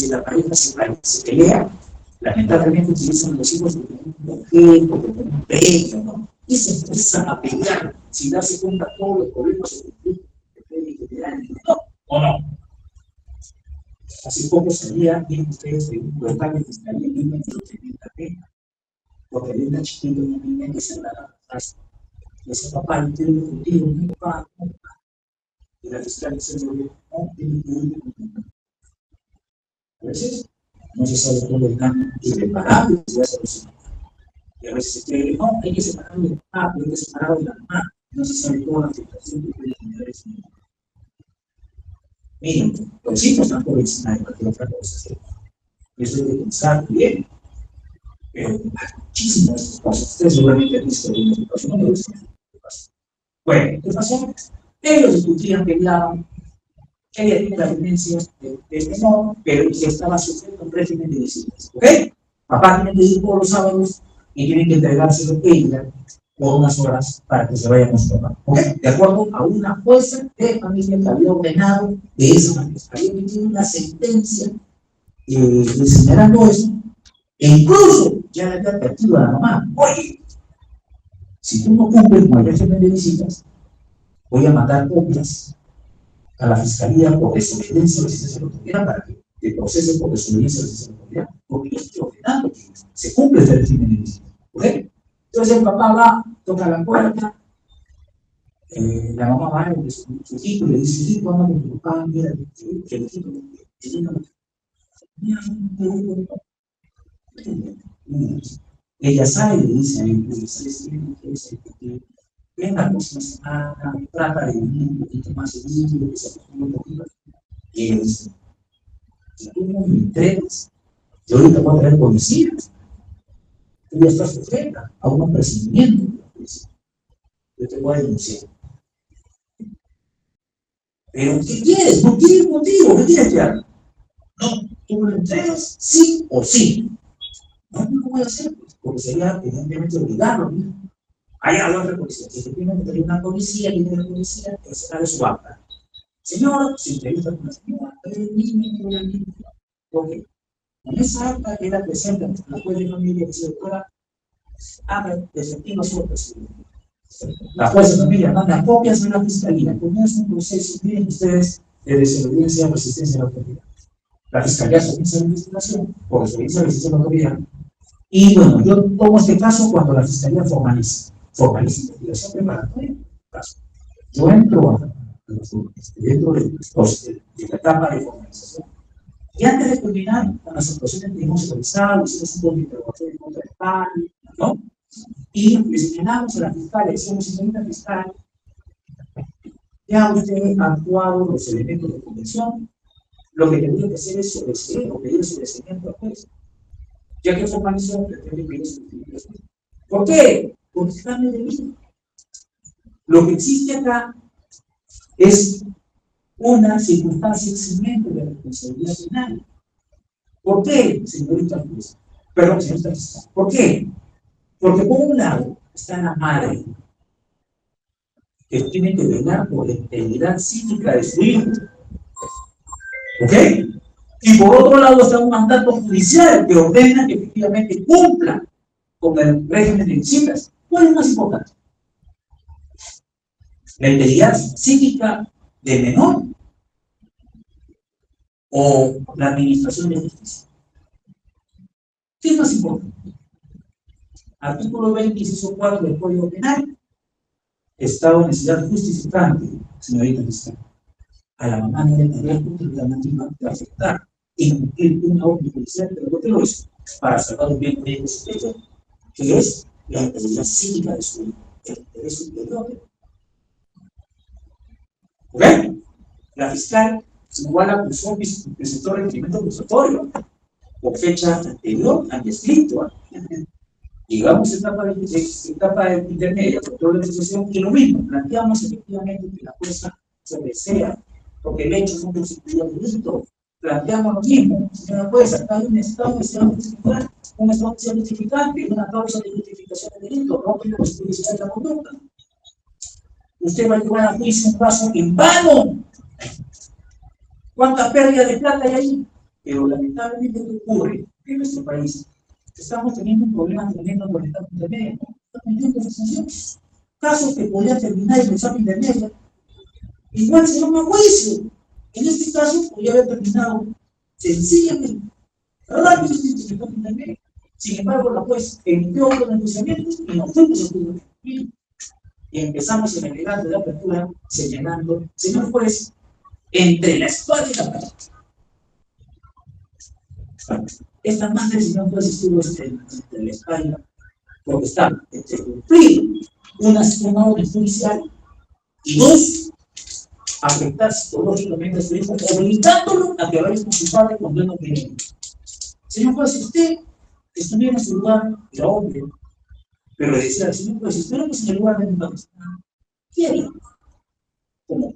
la pareja se pelea, lamentablemente utilizan los hijos como un objeto, como un premio, ¿no? Y se empiezan a pelear sin darse cuenta de todos los problemas que te dan, ¿no? ¿O no? Hace poco salía, miren ustedes, de un local de fiscalía en Lima, que tenía la pena, porque había una chiquita y una niña que se la casa. Y ese papá no tiene contigo, mi papá, y la fiscalía se lo dijo, no tiene que ir contigo. A veces no se sabe todo el cambio irreparable que se hace a los hijos. Y a veces se cree, no, hay que separarlo del papá, hay que separarlo de la mamá. No se sabe toda la afectación que puede generar ese nivel. Miren, los hijos están por encima de cualquier otra cosa. Eso hay que pensar bien. Pero hay muchísimas cosas. Ustedes seguramente han visto en esta situación, no lo dicen. Bueno, ¿qué pasó? Ellos discutían, peleaban. Ella tiene la tendencia de no, pero que estaba sujeto a un régimen de disciplina. ¿Ok? Papá tiene que ir todos los sábados y tiene que entregárselo ella por unas horas para que se vaya con su papá. ¿Ok? De acuerdo a una jueza de familia que había ordenado de esa manera. Había emitido una sentencia señalando eso, e incluso ya le había advertido a la mamá: oye, si tú no cumples con el régimen de visitas, voy a mandar copias a la fiscalía por desobediencia a la licencia de autoridad para que te procesen por desobediencia a la licencia de autoridad, porque yo estoy ordenando que se cumple este régimen de visitas. ¿Ok? Entonces el papá va, toca la puerta, la mamá va con su hijito y le dice: sí, vamos con tu papá, mira, que el hijito, ella sabe, le dice a él: ven la próxima semana, trata de venir un poquito más seguido, que se acostumbre un poquito. Y él dice: si tú no me entregas, yo ahorita voy a traer policías, tú ya estás sujeta a un procedimiento, yo te voy a denunciar. Pero ¿qué quieres? No tienes motivo, ¿qué quieres que haga? No, tú me lo entregas sí o sí. No, no lo voy a hacer, porque sería evidentemente obligarlo, ¿no? Hay otra policía, si efectivamente hay una policía, viene la policía, que se de su acta. Señora, se entrevista con la señora, ok. En esa acta queda presente la juez de familia que se doctora haga efectiva su procedimiento. La juez de familia manda copias a la fiscalía, comienza un proceso, miren ustedes, de desobediencia o resistencia a la autoridad. La fiscalía comienza la investigación por desobediencia o resistencia a la autoridad. Y bueno, yo tomo este caso cuando la fiscalía formaliza investigación preparatoria. Caso. Yo entro dentro de la etapa de formalización. Y antes de culminar con las actuaciones que hemos realizado, hicimos un poco de interrogatorio contra el padre, ¿no? Y le señalamos a la fiscal, le decimos: señorita fiscal, ya usted ha actuado los elementos de convención, lo que tendría que hacer es obedecer o pedir sobreseimiento al juez. Ya que formalizó, pretende pedir sobreseimiento. ¿Por qué? Porque está en el delito. Lo que existe acá es una circunstancia eximente de responsabilidad penal. ¿Por qué, señorita juez? Perdón, señorita fiscal. ¿Por qué? Porque por un lado está la madre, que tiene que velar por la integridad psíquica de su hijo. ¿Ok? Y por otro lado está un mandato judicial que ordena que efectivamente cumpla con el régimen de visitas. ¿Cuál es más importante? ¿La integridad psíquica del menor o la administración de justicia? ¿Qué es más importante? Artículo 20, inciso 4 del Código Penal. Estado de necesidad justificante, señorita fiscal. A la mamá no le tendría completamente de afectar y cumplir una orden judicial, pero ¿por qué lo hizo? Para salvar un bien jurídico superior, que es la integridad psíquica de su hijo, el interés superior. ¿Ok? La fiscal igual acusó que presentó requerimiento acusatorio por fecha anterior al escrito. Llegamos a etapa de intermedia, control de negociación, y lo mismo, planteamos efectivamente que la jueza sobresea, porque el hecho no constituye delito. Planteamos lo mismo, señora jueza: acá hay un estado de justificar, un estado de justificante, una causa de justificación del delito, no tiene posibilidad de la conducta. Usted va a llevar a juicio un caso en vano. ¿Cuánta pérdida de plata hay ahí? Pero lamentablemente, ¿qué ocurre en nuestro país? Estamos teniendo un problema tremendo con el examen intermedio. Casos que podrían terminar en el examen intermedio, igual se llama juicio. En este caso, podría haber terminado sencillamente, rápido, en el examen intermedio. Sin embargo, la juez emitió otro pronunciamiento y no fuimos a tu. Y empezamos en el legato de apertura señalando: señor juez, entre la espada y la pared. Esta madre, señor juez, estuvo entre la espalda, porque está entre cumplir una orden judicial, y dos, afectar psicológicamente a su hijo, obligándolo a que vaya con su padre cuando él no quiere. Señor juez, si usted estuviera en su lugar, era hombre, pero le decía al señor juez, si estuviéramos en el lugar de mi padre, ¿qué haría? ¿Cómo?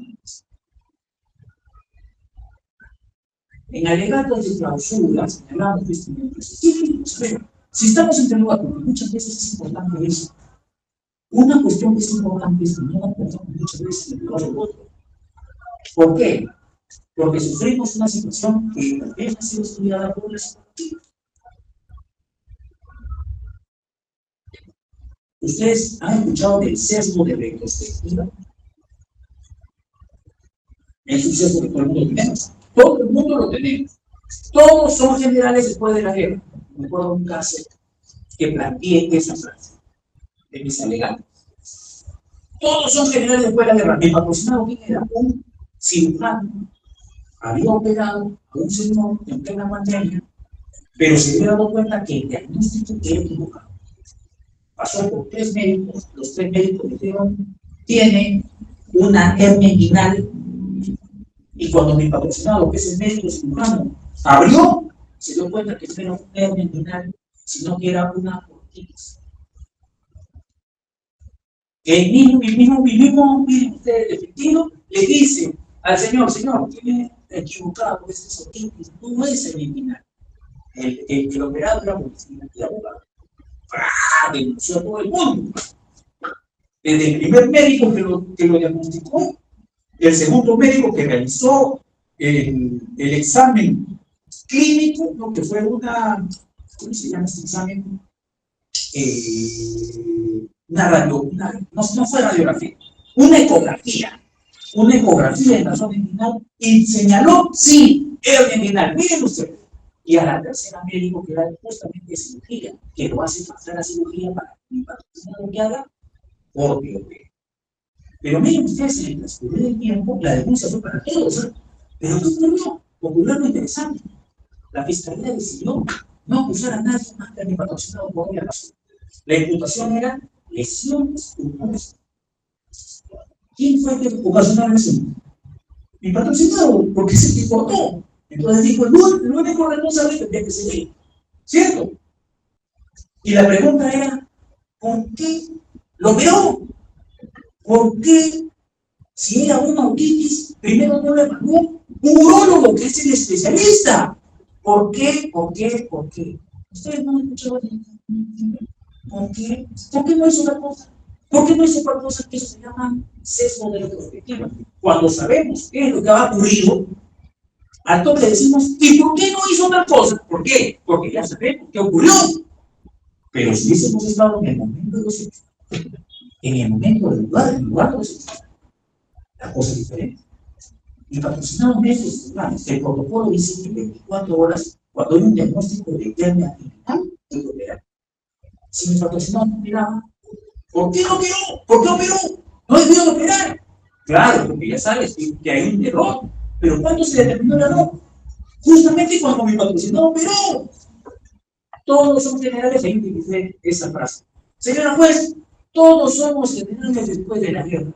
En alegatos de clausura señalamos que este si estamos en el lugar, porque muchas veces es importante eso. Una cuestión que es importante es que no nos pongamos muchas veces en el lugar del otro. ¿Por qué? Porque sufrimos una situación que tal vez ha sido estudiada por la psicología. ¿Ustedes han escuchado del sesgo de retrospectiva? Es un sesgo que todo el mundo tenemos. Todo el mundo lo tenemos. Todos son generales después de la guerra. Me acuerdo de un caso que planteé esa frase de mis alegatos. Todos son generales después de la guerra. Mi patrocinado, ¿quién era? Un cirujano. Había operado a un señor en plena pandemia, pero se había dado cuenta que el diagnóstico era equivocado. Pasó por 3 médicos, los 3 médicos dijeron, tiene una hernia inguinal, y cuando mi patrocinado, que es el médico cirujano, abrió, se dio cuenta que no era una hernia inguinal, sino que era una orquitis. El mismo efectivo le dice al señor, tiene equivocado, es orquitis, no es hernia inguinal. El operado era policía y abogado. Denunció a todo el mundo. Desde el primer médico que lo diagnosticó, el segundo médico que realizó el examen clínico, ¿no? Que fue una, ¿cómo se llama este examen? No fue radiografía, una ecografía en la zona inguinal, y señaló, sí, hernia inguinal, miren ustedes. Y a la tercera médico, que era justamente cirugía, que lo hace pasar a cirugía para que haga porque opera. Pero miren ustedes, en el transcurrir del tiempo, la denuncia fue para todos, ¿eh? Pero ¿qué ocurrió? Ocurrió algo interesante. La fiscalía decidió no acusar a nadie más que a mi patrocinado por obvia razón. La imputación era lesiones culposas. ¿Quién fue el que ocasionó la lesión? Mi patrocinado, porque es el que cortó. Entonces dijo, el único responsable tendría que ser él, ¿cierto? Y la pregunta era, ¿por qué lo operó? ¿Por qué, si era una orquitis, primero no le evaluó un urólogo que es el especialista? ¿Por qué? Ustedes no han escuchado. ¿Por qué? ¿Por qué no hizo otra cosa? ¿Por qué no hizo otra cosa? Que eso se llama sesgo de retrospectiva. Cuando sabemos qué es lo que ha ocurrido, al toque le decimos, ¿y por qué no hizo otra cosa? ¿Por qué? Porque ya sabemos qué ocurrió. Pero si hubiésemos estado en el momento de los hechos, en el momento del lugar de los hechos, la cosa es diferente. Y patrocinado médicos, el protocolo dice que 24 horas, cuando hay un diagnóstico de hernia inguinal, hay que operar. Si mi patrocinado no operaba, ¿por qué no operó? ¿Por qué operó? No debió operar. Claro, porque ya sabes que hay un error. Pero ¿cuándo se determinó el error? Justamente cuando mi patrocinado operó. Todos son generales, ahí utilicé esa frase. Señora juez, todos somos generales después de la guerra.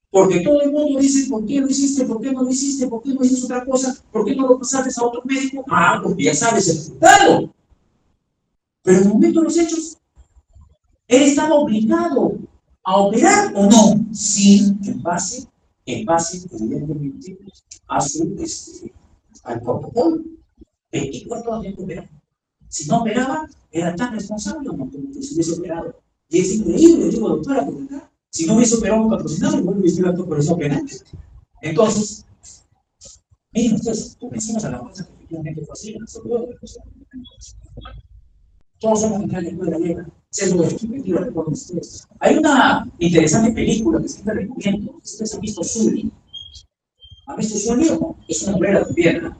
Porque todo el mundo dice, ¿por qué lo hiciste? ¿Por qué no lo hiciste? ¿Por qué no hiciste otra cosa? ¿Por qué no lo pasaste a otro médico? Ah, porque ya sabes el resultado. Pero en el momento de los hechos, él estaba obligado a operar o no, sí, en base, evidentemente, a al protocolo. 24 horas de operar. Si no operaba, era tan responsable como que si hubiese operado. Y es increíble, digo, doctora, porque si no hubiese operado un patrocinado, igual hubiese sido por eso penante. Entonces, miren ustedes, convencimos a la jueza que efectivamente fue así, todos somos generales de la guerra, sesgo de perspectiva, recuerden ustedes. Hay una interesante película que siempre recomiendo, ustedes han visto Sully. ¿Han visto Sully o no? Es una obrera también, ¿no?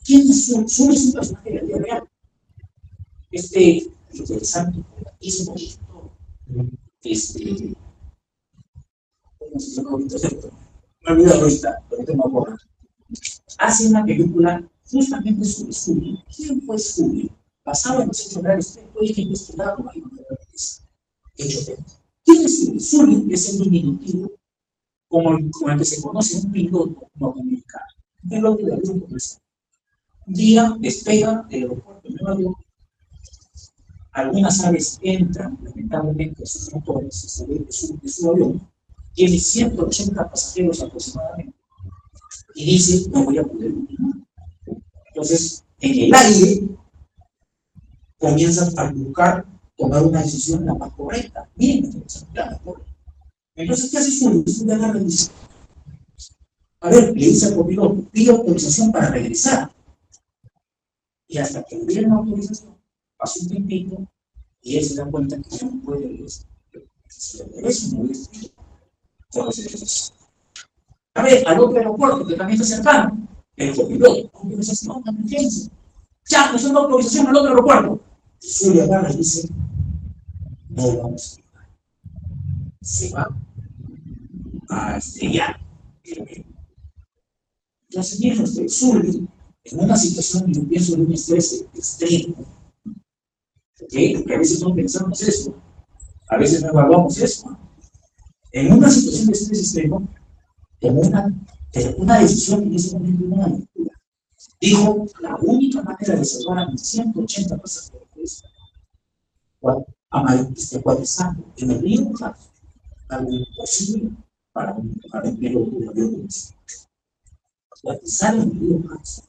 ¿Quién es Sully? Sully es un personaje de la vida real. Interesante hizo ¿cómo se llama ahorita? Me olvidé ahorita me acuerdo. Hace una película justamente sobre Sully. ¿Quién fue Sully? Basado en los hechos reales, fue investigado por la hecho ¿Quién es Sully? Sully es el diminutivo como el que se conoce un piloto no comunicado. Un piloto de avión comercial. Un día despega del aeropuerto de Nueva York. Algunas aves entran, lamentablemente, a sus motores, a salir de su avión. Tiene 180 pasajeros aproximadamente. Y dice, no voy a poder continuar. Entonces, en el aire, comienzan a buscar tomar una decisión la más correcta. Miren, la más correcta. Entonces, ¿qué hace Sully? Sully agarra y dice, a ver, le dice al copiloto, pide autorización para regresar. Y hasta que le dieron autorización, pasó un tiempito y él se da cuenta que ya no puede regresar. Se regresa, no es. Entonces, a ver, al otro aeropuerto que también está cercano, el copiloto, autorización, una emergencia. Ya, nos dan autorización al otro aeropuerto. Sully agarra y dice, no vamos a llegar. Se va a estrellar. Entonces, miren ustedes, Sully, en una situación, yo pienso, de un estrés extremo, ¿okay? Porque a veces no pensamos eso, a veces no evaluamos eso. En una situación de estrés extremo, tomó una decisión en ese momento, una lectura. Dijo, la única manera de salvar a mis 180 pasajeros es acuatizando en el río Hudson, algo imposible para un piloto de avión. Acuatizar en el río Hudson.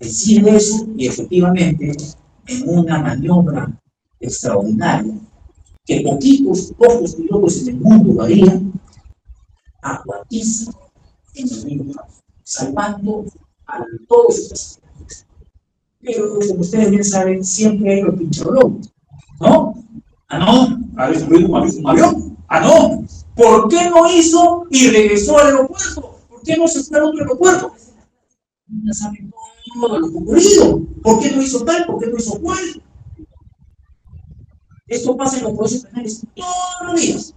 Decide eso y efectivamente, en una maniobra extraordinaria, que pocos pilotos en el mundo lo harían, acuatiza en el río Hudson, salvando a todos sus pasajeros. Pero como ustedes bien saben, siempre hay los pincharologos, ¿no? Ah, no, a veces fue un avión. Ah, no, ¿por qué no hizo y regresó al aeropuerto? ¿Por qué no se fue a otro aeropuerto? Ya saben todo lo ocurrido. ¿Por qué no hizo tal? ¿Por qué no hizo cual? Esto pasa en los procesos penales todos los días.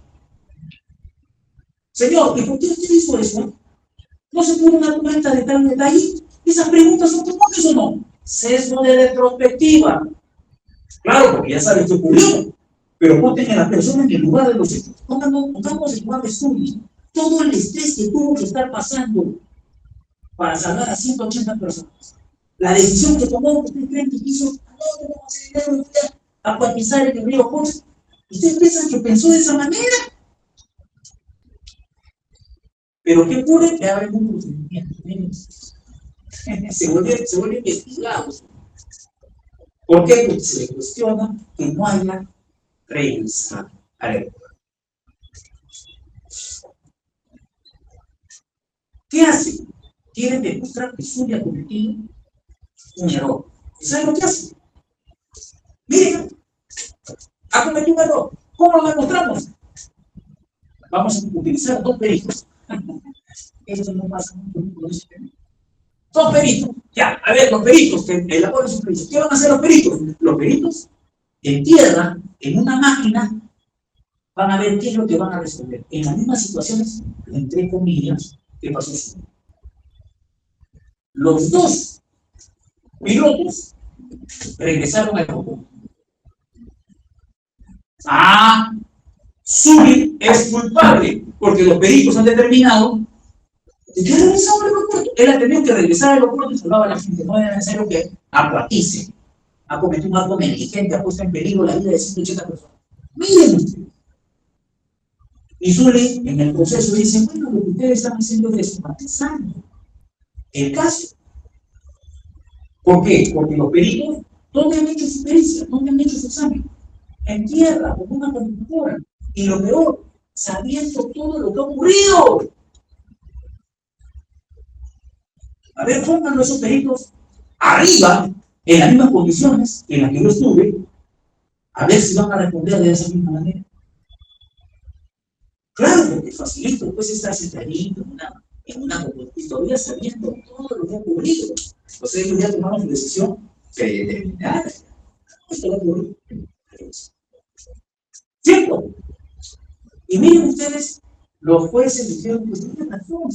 Señor, ¿y por qué usted hizo eso? ¿No se pudo dar cuenta de tal detalle? ¿Esas preguntas son comunes o no? Sesgo de retrospectiva. Claro, porque ya sabes qué ocurrió. Pero ponte a la persona en el lugar de los hechos. Pongamos el lugar de Sully. Todo el estrés que tuvo que estar pasando para salvar a 180 personas. La decisión que tomó, que usted cree que hizo, no vamos a hacer dinero, a acuatizar en el río Hudson. ¿Ustedes piensan que pensó de esa manera? Pero ¿qué ocurre? Que abre un procedimiento. Se vuelve investigado. ¿Por qué? Porque se le cuestiona que no haya regresado al aeropuerto. ¿Qué hace? Quieren demostrar que Sully ha cometido un error. ¿Saben lo que hace? Miren, ha cometido un error. ¿Cómo lo demostramos? Vamos a utilizar dos peritos. Esto no pasa mucho con eso. Dos peritos. Ya, a ver, los peritos que elaboran sus peritos. ¿Qué van a hacer los peritos? Los peritos en tierra, en una máquina, van a ver qué es lo que van a resolver. En las mismas situaciones, entre comillas, ¿qué pasó? Los dos pilotos regresaron al aeropuerto. Ah, Sully es culpable, porque los peritos han determinado que ha regresado al aeropuerto. Él ha tenido que regresar al aeropuerto y salvaba a la gente. No era necesario que acuatice. Ha cometido un acto negligente, ha puesto en peligro la vida de 180 personas. Miren ustedes. Y Sully, en el proceso, dice: bueno, lo que ustedes están haciendo es deshumanizando el caso. ¿Por qué? Porque los peritos, ¿dónde han hecho su pericia? ¿Dónde han hecho su examen? En tierra, con una computadora. Y lo peor, sabiendo todo lo que ha ocurrido. A ver, pónganlo esos peritos arriba, en las mismas condiciones en las que yo estuve, a ver si van a responder de esa misma manera. Claro, porque facilito, pues estar sentadito en una computadora sabiendo todo lo que ha ocurrido. Entonces ellos ya tomaron su decisión determinada. Esto va a ocurrir. ¿Cierto? Y miren ustedes, los jueces dijeron: pues tienen razón.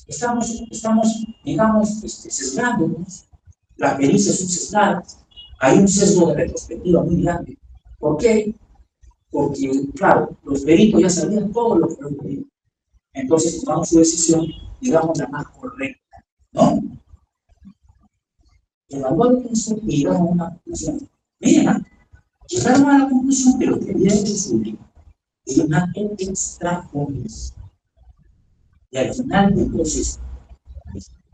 Estamos, digamos, sesgándonos, las pericias son sesgadas, hay un sesgo de retrospectiva muy grande. ¿Por qué? Porque, claro, los peritos ya sabían todo lo que había ocurrido. Entonces tomamos su decisión, digamos, la más correcta, ¿no? Evaluaron eso y llegaron a una conclusión. Miren, llegaron a la conclusión que lo que había hecho Zúñiga era un acto extraordinario. Y al final del proceso,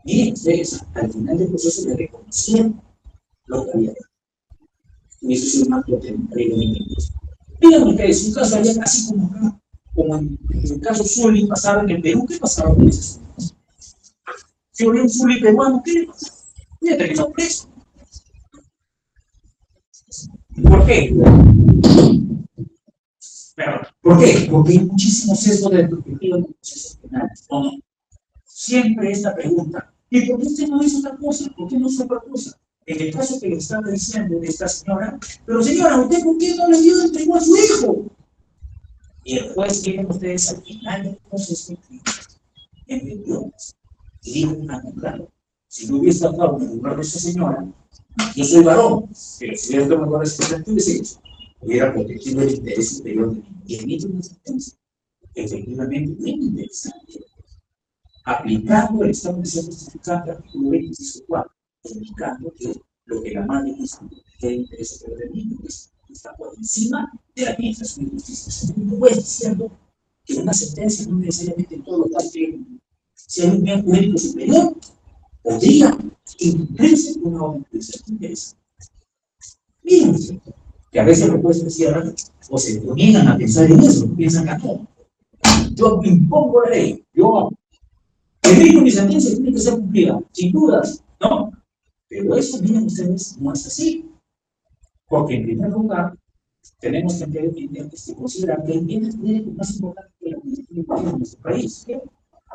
miren ustedes, al final del proceso le reconocieron lo que había hecho. Y eso es un acto terriblemente injusto. Miren ustedes, un caso allá casi como acá, como en el caso Zully pasaba en el Perú, ¿qué pasaba con ese Zully? Si hubiera un Zully peruano, ¿qué le pasaba? Ya terminó preso. ¿Por qué? Pero, ¿por qué? Porque hay muchísimos sesgos de perspectiva en los procesos penales, ¿o no? Siempre esta pregunta, ¿y por qué usted no hizo otra cosa? ¿Por qué no hizo otra cosa? En el caso que le estaba diciendo de esta señora, pero señora, ¿usted por qué no le dio el trigo a su hijo? Y el juez, miren ustedes, al final del proceso, entendió y dijo una claro. Si no hubiese estado en el lugar de esa señora, yo soy varón, pero si hubiera tomado la actitudes, hubiera protegido el interés superior de mí. Y emite una sentencia, efectivamente, muy interesante, aplicando el Estado de justificante artículo 26.4, indicando que lo que la madre hizo que el interés superior del niño está por encima de la administración de justicia. No es diciendo que una sentencia no necesariamente en todo lo tal que si hay un bien jurídico superior, podría incumplirse una orden judicial inversa. Miren, que a veces los jueces cierran o se comienzan a pensar en eso, piensan que no. Yo impongo la ley, yo termino mi sentencia, tiene que ser cumplida, sin dudas, ¿no? Pero eso, miren ustedes, no es así. Porque en primer lugar, tenemos que considerar que el bien jurídico más importante que la jurisdicción en nuestro país, que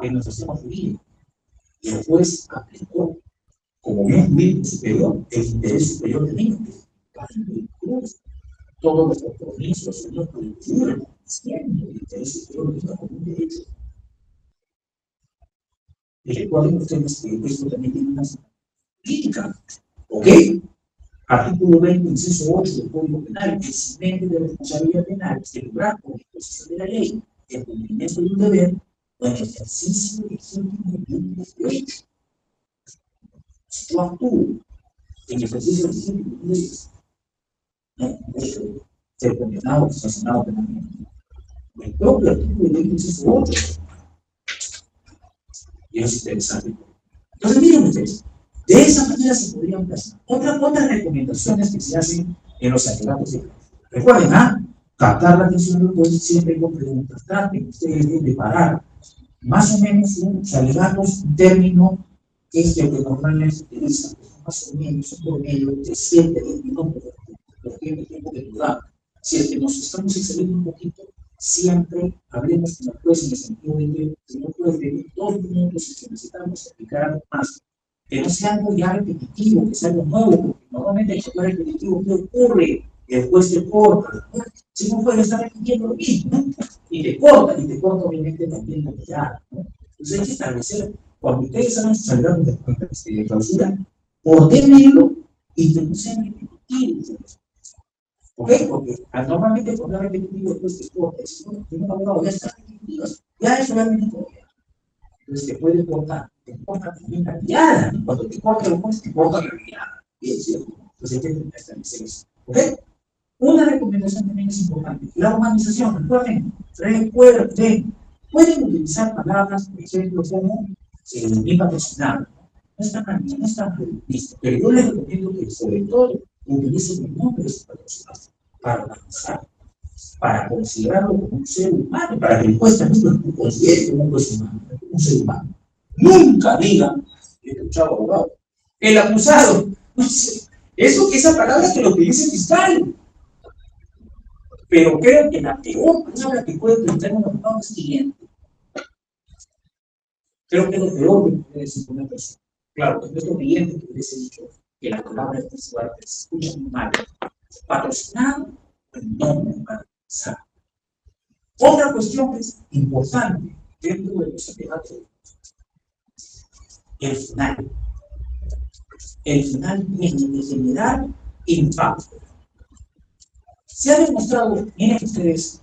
es nuestro sistema jurídico. Y el juez aplicó como bien jurídico superior el interés superior del niño, todos los compromisos, la cultura, siempre el interés superior del niño como un derecho. Y recuerden ustedes que esto también tiene una política, ¿ok? Artículo 20, inciso 8 del Código Penal, eximente de responsabilidad penal, que lograr con disposición de la ley el cumplimiento de un deber o el ejercicio legítimo de un derecho. Si yo actúo en ejercicio legítimo de un derecho, no ser condenado o sancionado penalmente. El propio artículo 20, inciso 8, y eso es interesante. Entonces, miren ustedes, de esa manera se podrían plasmar otras recomendaciones que se hacen en los alegatos de clase. Recuerden, captar la atención del juez siempre con preguntas. Traten ustedes de preparar más o menos sus alegatos, un término que es lo que normalmente se utiliza, más o menos un promedio de 7 a 10 minutos, porque el tiempo que dura. Si es que nos estamos excediendo un poquito, siempre hablemos con el juez en el sentido de que si no puede pedir 2 minutos y que necesitamos explicar algo más, que no sea algo ya repetitivo, que sea algo nuevo, porque normalmente el choque repetitivo que ocurre, el juez te corta, si no puede estar repitiendo lo mismo, y te corta obviamente también la mirada, ¿no? Entonces hay que establecer, cuando ustedes hagan sus alegatos de clausura, ordénenlo y que no sean repetitivos. ¿Ok? Porque normalmente cuando es repetitivo, después te corta, si un abogado ya está repetitivo, ya es realmente corta. Entonces te puede cortar, te corta también la mirada. Cuando te corta el juez, te corta la mirada. Bien, ¿cierto? Entonces hay que establecer eso. ¿Ok? Una recomendación también es importante. La humanización, recuerden, pueden utilizar palabras, por ejemplo, como mi patrocinado. No es tan realista, pero yo les recomiendo que sobre todo utilicen el nombre de su patrocinado para humanizar, para considerarlo como un ser humano, para que el juez también lo considere como un ser humano. Nunca digan, he escuchado abogado, el acusado. No sé, esa palabra que lo utiliza el fiscal. Pero creo que la peor palabra que puede utilizar un abogado es cliente. Creo que es lo peor que puede decir una persona. Claro, es nuestro cliente que hubiese dicho que la palabra es visual, que se escucha muy mal. Patrocinado, no me va a pensar. Otra cuestión que es importante dentro de los alegatos, el final. El final tiene que generar impacto. Se ha demostrado, miren ustedes,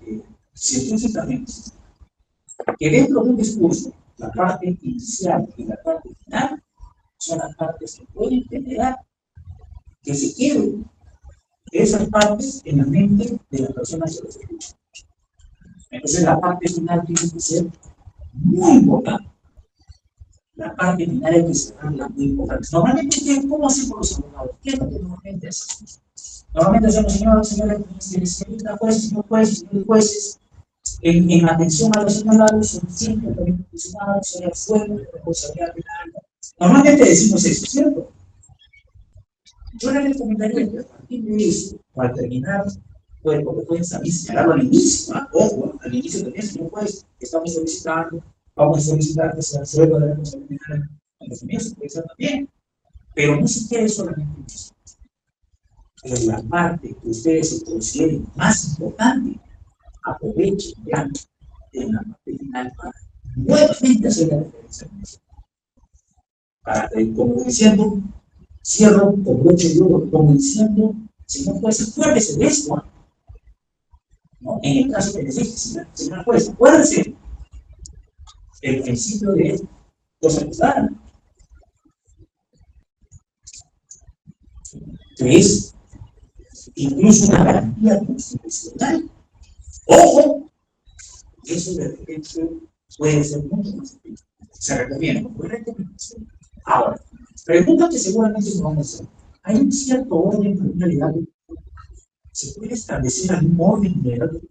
científicamente, que dentro de un discurso, la parte inicial y la parte final son las partes que pueden generar que se queden esas partes en la mente de las personas que los escuchan. Entonces la parte final tiene que ser muy importante. La parte final hay que cerrarla muy importante. Normalmente, ¿cómo hacemos los abogados? ¿Qué es lo que normalmente hacemos? Normalmente hacemos, señora juez, señor juez, señor jueces, en atención a los señalados, son siempre funcionados, sea fuera de responsabilidad penal. Normalmente decimos eso, ¿cierto? Yo le recomendaría que a partir de eso, para terminar, porque pueden señalarlo al inicio, ojo, al inicio también, señor juez, estamos solicitando, vamos a solicitar que se resuelva la responsabilidad penal en los comienzos, puede ser también, pero no se quede solamente en eso. Pero la parte que ustedes consideren más importante, aprovechen ya en la parte final para nuevamente hacer la referencia a eso. Para que, como diciendo, cierro con broche de oro, como diciendo, señor juez, acuérdese de esto. ¿No? En el caso que necesite, señor juez, acuérdese el principio de cosa acusada, que es incluso una garantía constitucional. Ojo, eso de repente puede ser mucho más efectivo. Se recomienda, muy recomendación. Ahora, pregunta que seguramente se van a hacer. ¿Hay un cierto orden legal? ¿Se puede establecer algún orden legal?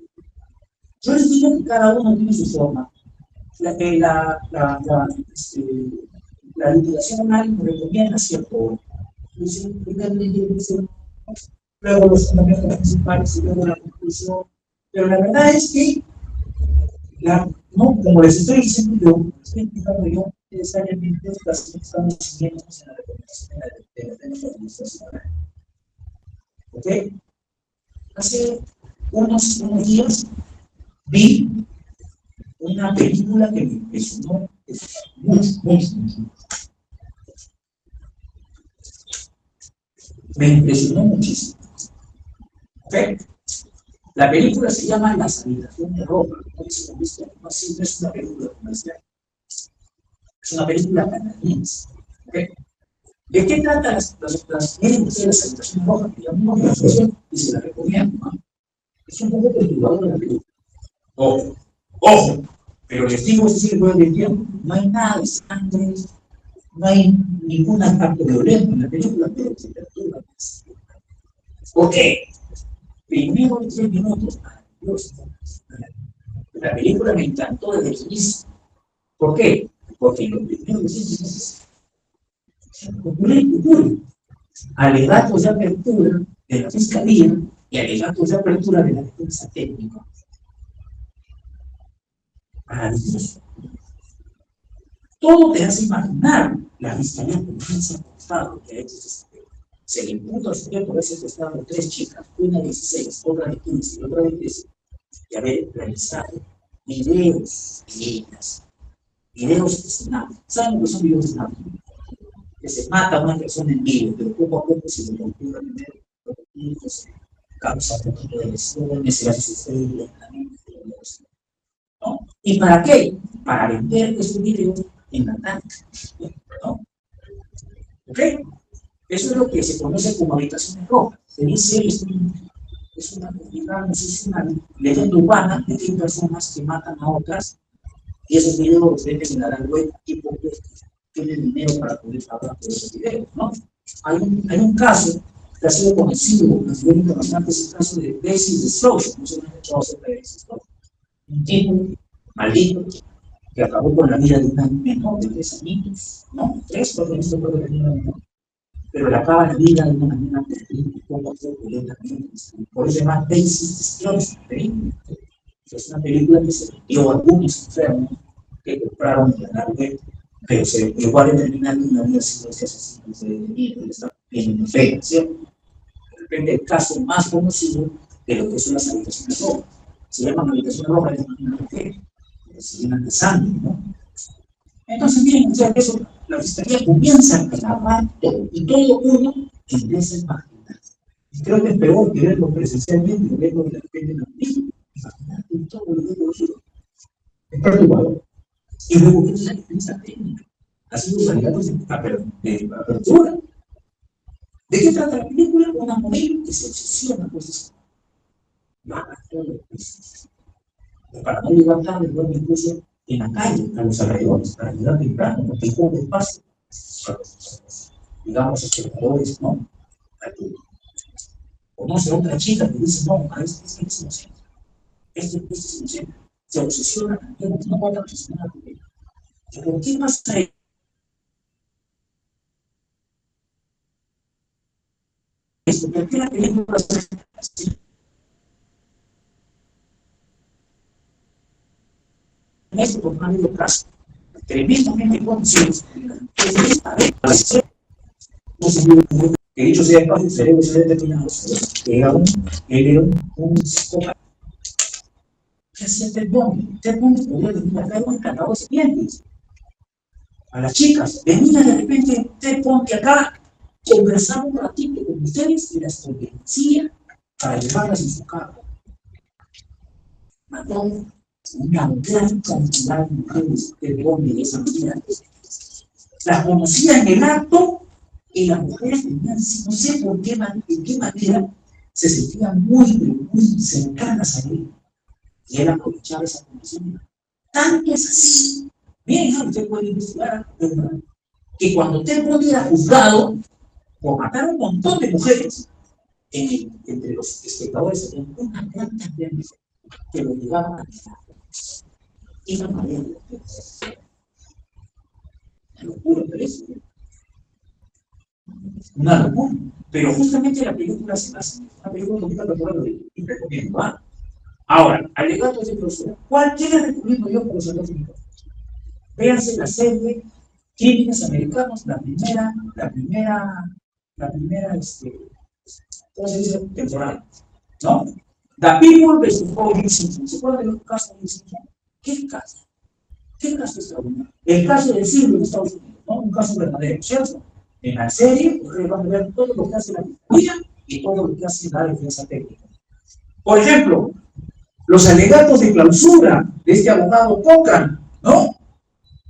Yo les digo que cada uno tiene su forma. La liquidación oral recomienda cierto orden. Luego los fundamentos principales y luego la conclusión. Pero la verdad es que, no, como les estoy diciendo yo, estoy explicando yo, necesariamente las que estamos siguiendo en la recomendación de la administración oral. ¿Ok? Hace unos días vi una película que me impresionó mucho. Me impresionó muchísimo. ¿Ok? La película se llama Las habitaciones rojas. No es una película comercial. Es una película canadiense. ¿Ok? ¿De qué trata las habitaciones rojas? Que llamamos la asociación y se la recomiendo, ¿no? Es un poco perturbador la película. Ojo, pero les digo, es decir, el tiempo, no hay nada de sangre, no hay ningún acto violento en la película, pero se perturba más. ¿Por qué? Primero 3 minutos, la película me encantó desde el inicio. ¿Por qué? Porque en los primeros 10 minutos ocurre alegatos de apertura de la fiscalía y alegatos de apertura de la defensa técnica. Maravilloso. Todo te hace imaginar. La fiscalía comienza a contar lo que ha hecho este sujeto. Se le imputa al sujeto por ese secuestrado 3 chicas, una de 16, otra de 15 y otra de 13, y haber realizado videos de ellas. Videos de snap. ¿Saben lo que son videos de snap? Que se mata a una persona en vivo, pero poco a poco se le configura primero se causa un poquito de lesiones, se hace sufrir lentamente, ¿no? ¿Y para qué? Para vender esos videos en la tanca, ¿no? ¿Ok? Eso es lo que se conoce como habitaciones rojas. Se dice, es una leyenda urbana de 100 personas que matan a otras y esos videos los venden en la web y pocos tienen dinero para poder pagar por esos videos, ¿no? Hay un caso que ha sido conocido a nivel internacional, que es el caso de Daisy Destruction. No sé si han escuchado acerca de Daisy Destruction. Un tipo maldito que acabó con la vida de una menor de 3 años, ¿no? 3, 4 años después de la vida menor. Pero le acaba la vida de una manera terrible, poco a poco, lentamente. Por eso se llama Daisy Destruction. Es una película que se vendió a algunos enfermos que compraron en la web, pero se igual determinando una vida sin los asesinos de detenidos, que están bien fea, ¿cierto? De repente, el caso más conocido de lo que son las habitaciones rojas. Se llaman habitaciones rojas de una mujer, se llenan de sangre, ¿no? Entonces, miren, o sea, eso, la fiscalía comienza a grabar todo, y todo uno empieza a imaginar. Y creo que es peor que verlo presencialmente, verlo de repente en la película. Imagínate todo lo que es perturbador. Y luego tienes la defensa técnica. Así los aliados de apertura. ¿De qué trata la película? Una mujer que se obsesiona con eso. Va a todo lo que es. Para no llegar tarde, duerme incluso en la calle, a los alrededores, para llegar temprano, porque el joven pasa. Digamos, espectadores, ¿no? Conoce a otra chica que dice, no, este es inocente. Este es inocente. Se obsesiona también, no puede obsesionar con él. ¿Por qué pasa esto? ¿Por qué la película se así? En esto, por ejemplo, caso, tremendamente consciente, que dicho sea de paso, cerebros determinados, él era un psicópata que hacía Ted Bundy. Ted Bundy podía venir a traer un encantador de serpientes a las chicas. Venía de repente Ted Bundy acá, conversaba un ratito con ustedes y las convencía para llevarlas en su carro. Mató una gran cantidad de mujeres de Bundy de esa manera. Las conocía en el acto y las mujeres tenían, no sé por qué, en qué manera, se sentían muy cercanas a él. Y él aprovechaba esa condición. Tanto es así, miren, usted puede investigar, que cuando usted era juzgado por matar a un montón de mujeres, entre los espectadores había una gran cantidad de mujeres que lo llevaban a matar. Y no había una locura, pero es una locura. Pero justamente la película se basa en una película que nunca recuerdo y recomiendo. Ahora, alegatos de clausura. ¿Cuál le recomiendo yo para los alegatos de clausura? Véanse la serie Crímenes Americanos, ¿cómo se dice? Temporada, ¿no? The People vs. O.J. Simpson. ¿Se acuerdan del caso de O.J. Simpson? ¿Qué caso? ¿Qué caso extraordinario? El caso del siglo en Estados Unidos, ¿no? Un caso verdadero, ¿cierto? En la serie, ustedes van a ver todo lo que hace la fiscalía y todo lo que hace la defensa técnica. Por ejemplo, los alegatos de clausura de este abogado Cochran, ¿no?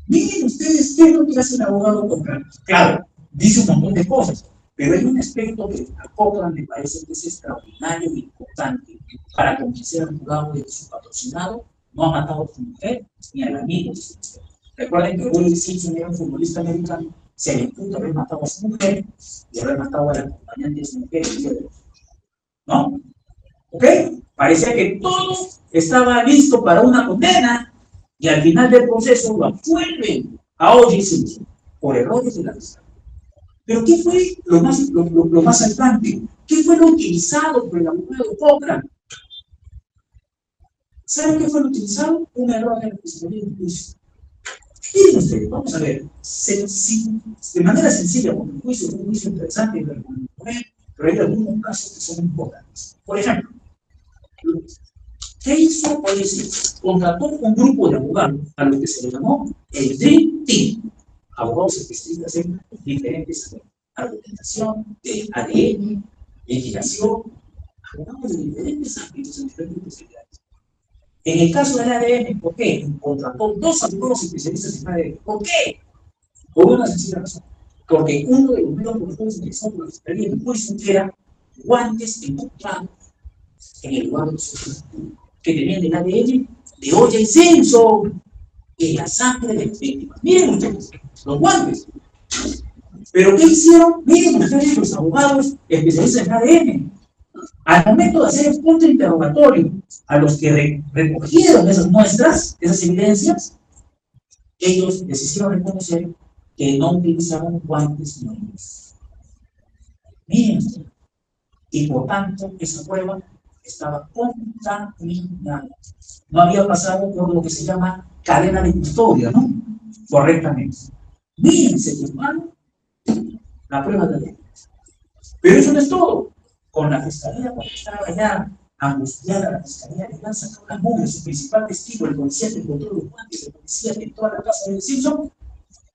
Miren ustedes qué es lo que hace el abogado Cochran. Claro, dice un montón de cosas, pero hay un aspecto que a Cochran me parece que es extraordinario e importante para convencer al jurado de que su patrocinado no ha matado a su mujer ni al amigo de su mujer. Recuerden que O.J. Simpson era un futbolista americano, se le imputa haber matado a su mujer y haber matado a la acompañante de su mujer, ¿no? ¿Ok? Parecía que todo estaba listo para una condena y al final del proceso lo vuelven a O.J. Simpson por errores de la fiscalía. Pero ¿qué fue lo más saltante? ¿Qué fue lo utilizado por el abogado Cochran? ¿Saben qué fue lo utilizado? Un error de la fiscalía en juicio. Miren ustedes, vamos a ver, de manera sencilla, porque el juicio es un juicio interesante, pero hay algunos casos que son importantes. Por ejemplo, ¿qué hizo OIC? Contrató un grupo de abogados a los que se le llamó el Dream Team. Abogados especialistas en diferentes argumentación, de ADN, legislación, abogados de diferentes ámbitos, en diferentes especialidades. En el caso del ADN, ¿por qué? Contrató dos abogados especialistas en ADN. ¿Por qué? Por una sencilla razón. Porque uno de los primeros protocolos utilizados por la Fiscalía en el juicio era guantes encontrados en el lugar de los que tenían el ADN de O.J. Simpson en la sangre de las víctimas. Miren ustedes, los guantes. ¿Pero qué hicieron? Miren ustedes, los abogados especialistas en ADN. Al momento de hacer el punto interrogatorio a los que recogieron esas muestras, esas evidencias, ellos les hicieron reconocer que no utilizaron guantes nuevos. Miren, y por tanto, esa prueba estaba contaminada. No había pasado por lo que se llama cadena de custodia, ¿no? Correctamente. Miren, se firmaron la prueba de ley. Pero eso no es todo. Con la fiscalía, cuando estaba ya angustiada, la fiscalía le lanza una mugre, su principal testigo, el policía que encontró los guantes, el policía que entró a la casa de Simpson,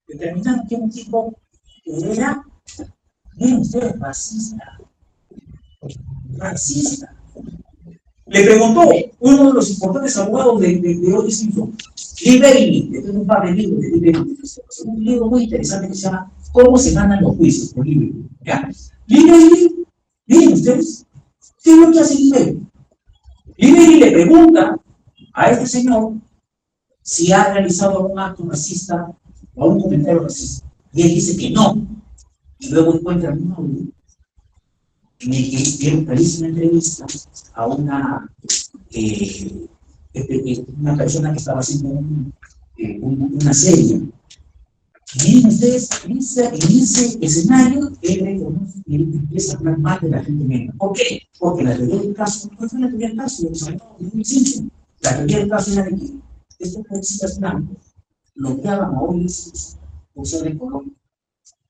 determinaron que un tipo que era, miren ustedes, racista. racista. Le preguntó uno de los importantes abogados de O.J. Simpson, Lee Bailey, que tiene un par de libros de Lee Bailey, un libro muy interesante que se llama ¿Cómo se ganan los juicios? Por Lee Bailey. ¿Ya? Lee Bailey, miren ustedes, ¿qué es lo que hace Lee Bailey? Lee Bailey le pregunta a este señor si ha realizado algún acto racista o algún comentario racista. Y él dice que no. Y luego encuentra un audio en el que él realiza una entrevista a una persona que estaba haciendo una serie. Miren ustedes, en ese escenario, él empieza a hablar mal de la gente negra. ¿Por qué? Porque la teoría del caso, ¿cuál fue la teoría del caso? Es muy simple. La teoría del caso era de que estos policías blancos bloqueaban a O.J. Simpson por ser de color.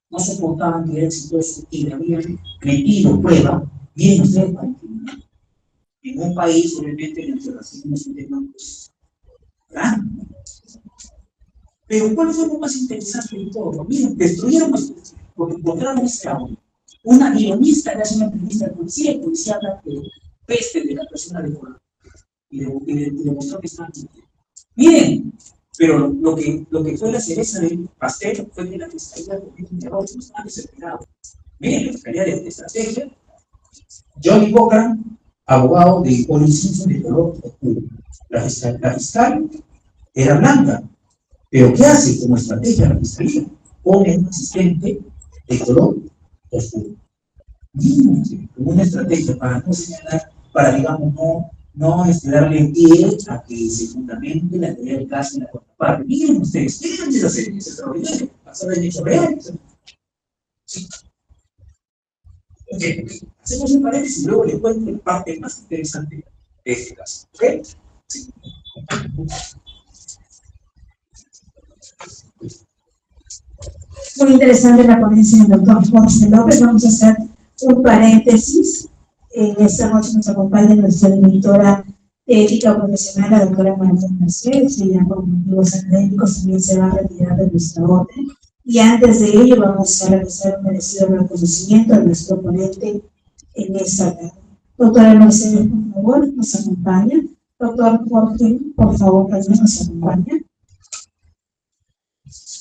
No soportaban que era exitoso y le habían metido prueba. Miren ustedes, en un país, obviamente, en el que el racismo es un tema, pues, grande. Pero ¿cuál fue lo más interesante de todo? Miren, destruyeron porque encontraron ese audio. Una guionista le hace una entrevista al policía, el policía habla de peste de la persona de color. Y le demostró que estaba mintiendo. Miren, pero lo que fue la cereza del pastel fue que la fiscalía cometió un error, no estaba desesperado. Miren, la fiscalía de estrategia, Johnny Cochran, abogado de O.J. Simpson de color oscuro. La fiscal era blanca. Pero ¿qué hace como estrategia la fiscalía? Pone un asistente de color oscuro. Como una estrategia para no señalar, para, digamos, no darle pie a que se fundamente la teoría del caso en la contraparte. Miren ustedes, miren esa serie, es extraordinario, basada en hechos reales. Sí. Ok, hacemos un paréntesis y luego les cuento la parte más interesante de este caso. ¿Ok? Sí. Muy interesante la ponencia del doctor Jorge López. Vamos a hacer un paréntesis. Esta noche nos acompaña nuestra directora de ética profesional, la doctora María Mercedes, y ya por motivos académicos también se va a retirar de nuestra orden. Y antes de ello vamos a realizar un merecido reconocimiento a nuestro ponente en esta tarde. Doctora Mercedes, por favor, nos acompaña. Doctor Jorge, por favor, también nos acompaña.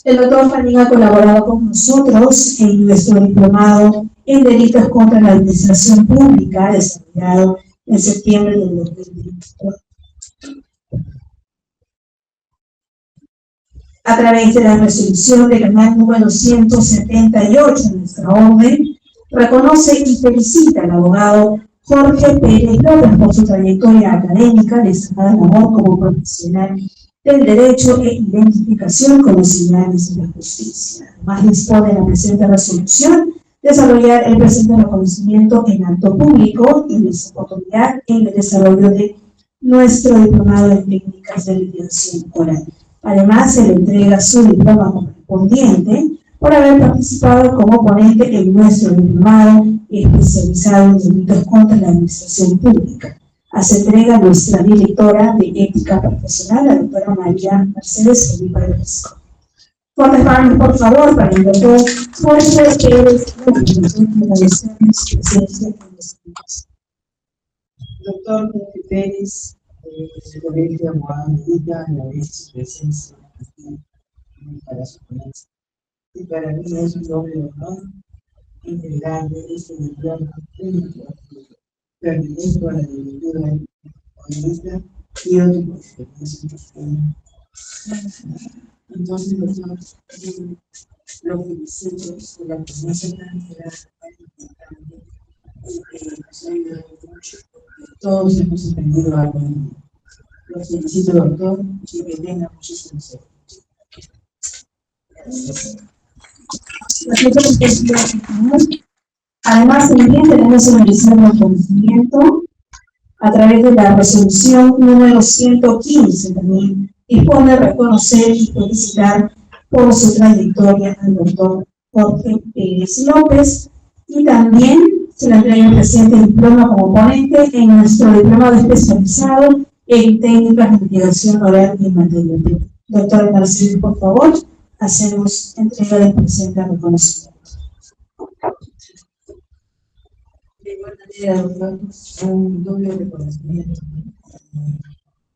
El doctor también ha colaborado con nosotros en nuestro diplomado en Delitos contra la Administración Pública, desarrollado en septiembre del 2024. A través de la resolución del canal número 178 de nuestra orden, reconoce y felicita al abogado Jorge Pérez López por su trayectoria académica, destacada labor como profesional del derecho e identificación con los ideales de la justicia. Además, dispone la presente resolución desarrollar el presente reconocimiento en acto público y de su oportunidad en el desarrollo de nuestro diplomado en técnicas de liquidación oral. Además, se le entrega su diploma correspondiente por haber participado como ponente en nuestro diplomado especializado en delitos contra la administración pública. Hace entrega nuestra directora de ética profesional, la doctora María Mercedes Felipe Velasco. Fuertes palmas, por favor, para el doctor Jorge Pérez López. Doctor Jorge Pérez, del Colegio de Abogados de ICA, agradece su presencia aquí para su ponencia. Y para mí es un doble honor entregarle este diploma único, pertenezco a la directora de ICA y otro por experiencia. Entonces, doctor, lo felicito por la ponencia tan importante. Nos ha ayudado mucho. Todos hemos aprendido algo. Lo felicito, doctor, y que tenga muchísimo suerte. Además, también tenemos el merecido reconocimiento a través de la resolución número 115, también dispone reconocer y felicitar por su trayectoria al doctor Jorge Pérez López, y también se le entrega el presente diploma como ponente en nuestro diplomado especializado en técnicas de litigación oral y en materia penal. Doctora Mercedes, por favor, hacemos entrega del presente reconocimiento. igual manera, doctor, un doble reconocimiento, ¿no?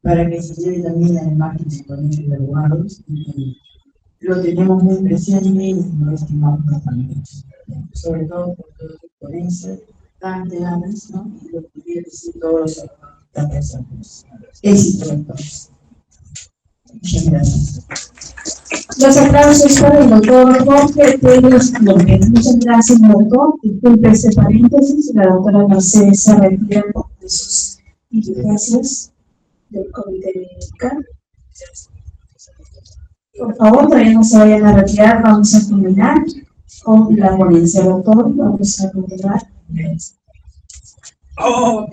Para que se lleve también la imagen del colegio de abogados, y lo tenemos muy presente y lo estimamos también, sobre todo por toda su ponencia, tan de ganas, ¿no? Y lo que quiere decir todos los abogados también somos. Éxito entonces. Muchas gracias. Los aplausos para el doctor Jorge Pérez López. Muchas gracias, doctor. Disculpe este paréntesis. La doctora Mercedes se retira de sus diligencias del comité médico. Por favor, todavía no se vayan a retirar. Vamos a culminar con la ponencia, doctor. Vamos a continuar. Oh,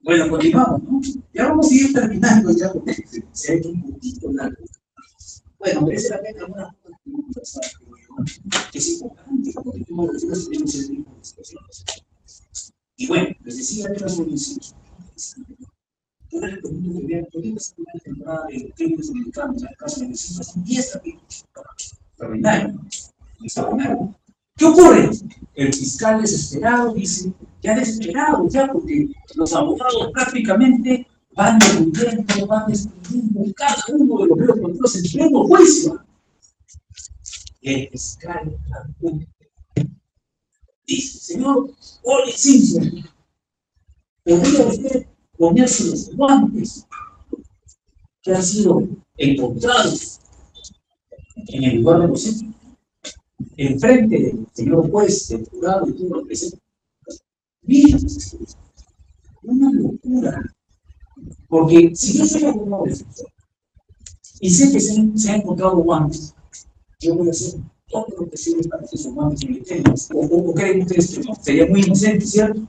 bueno, continuamos, ¿no? Ya vamos a ir terminando ya porque se ha hecho un poquito largo. Bueno, merece la pena una pregunta, que es importante porque todos los días tenemos ese tipo de situaciones. Y bueno, les decía que las soluciones. Yo les recomiendo que vean toda esta primera temporada de crímenes americanos, en el caso de vecinos, son 10 capítulos. Extraordinario. Extraordinario. ¿Qué ocurre? El fiscal desesperado dice, ya desesperado, ya, porque los abogados prácticamente van destruyendo, van destruyendo cada uno de los medios controles en pleno juicio. El fiscal dice, señor Ole Simpson, ¿podría usted ponerse los guantes que han sido encontrados en el lugar de los hechos, enfrente del señor juez, del jurado y todo lo que sea? Mira, una locura. Porque si yo soy abogado y sé que se han encontrado guantes, yo voy a hacer todo lo que sirve para que esos guantes no le tengan. ¿O creen ustedes que no? Sería muy inocente, ¿cierto?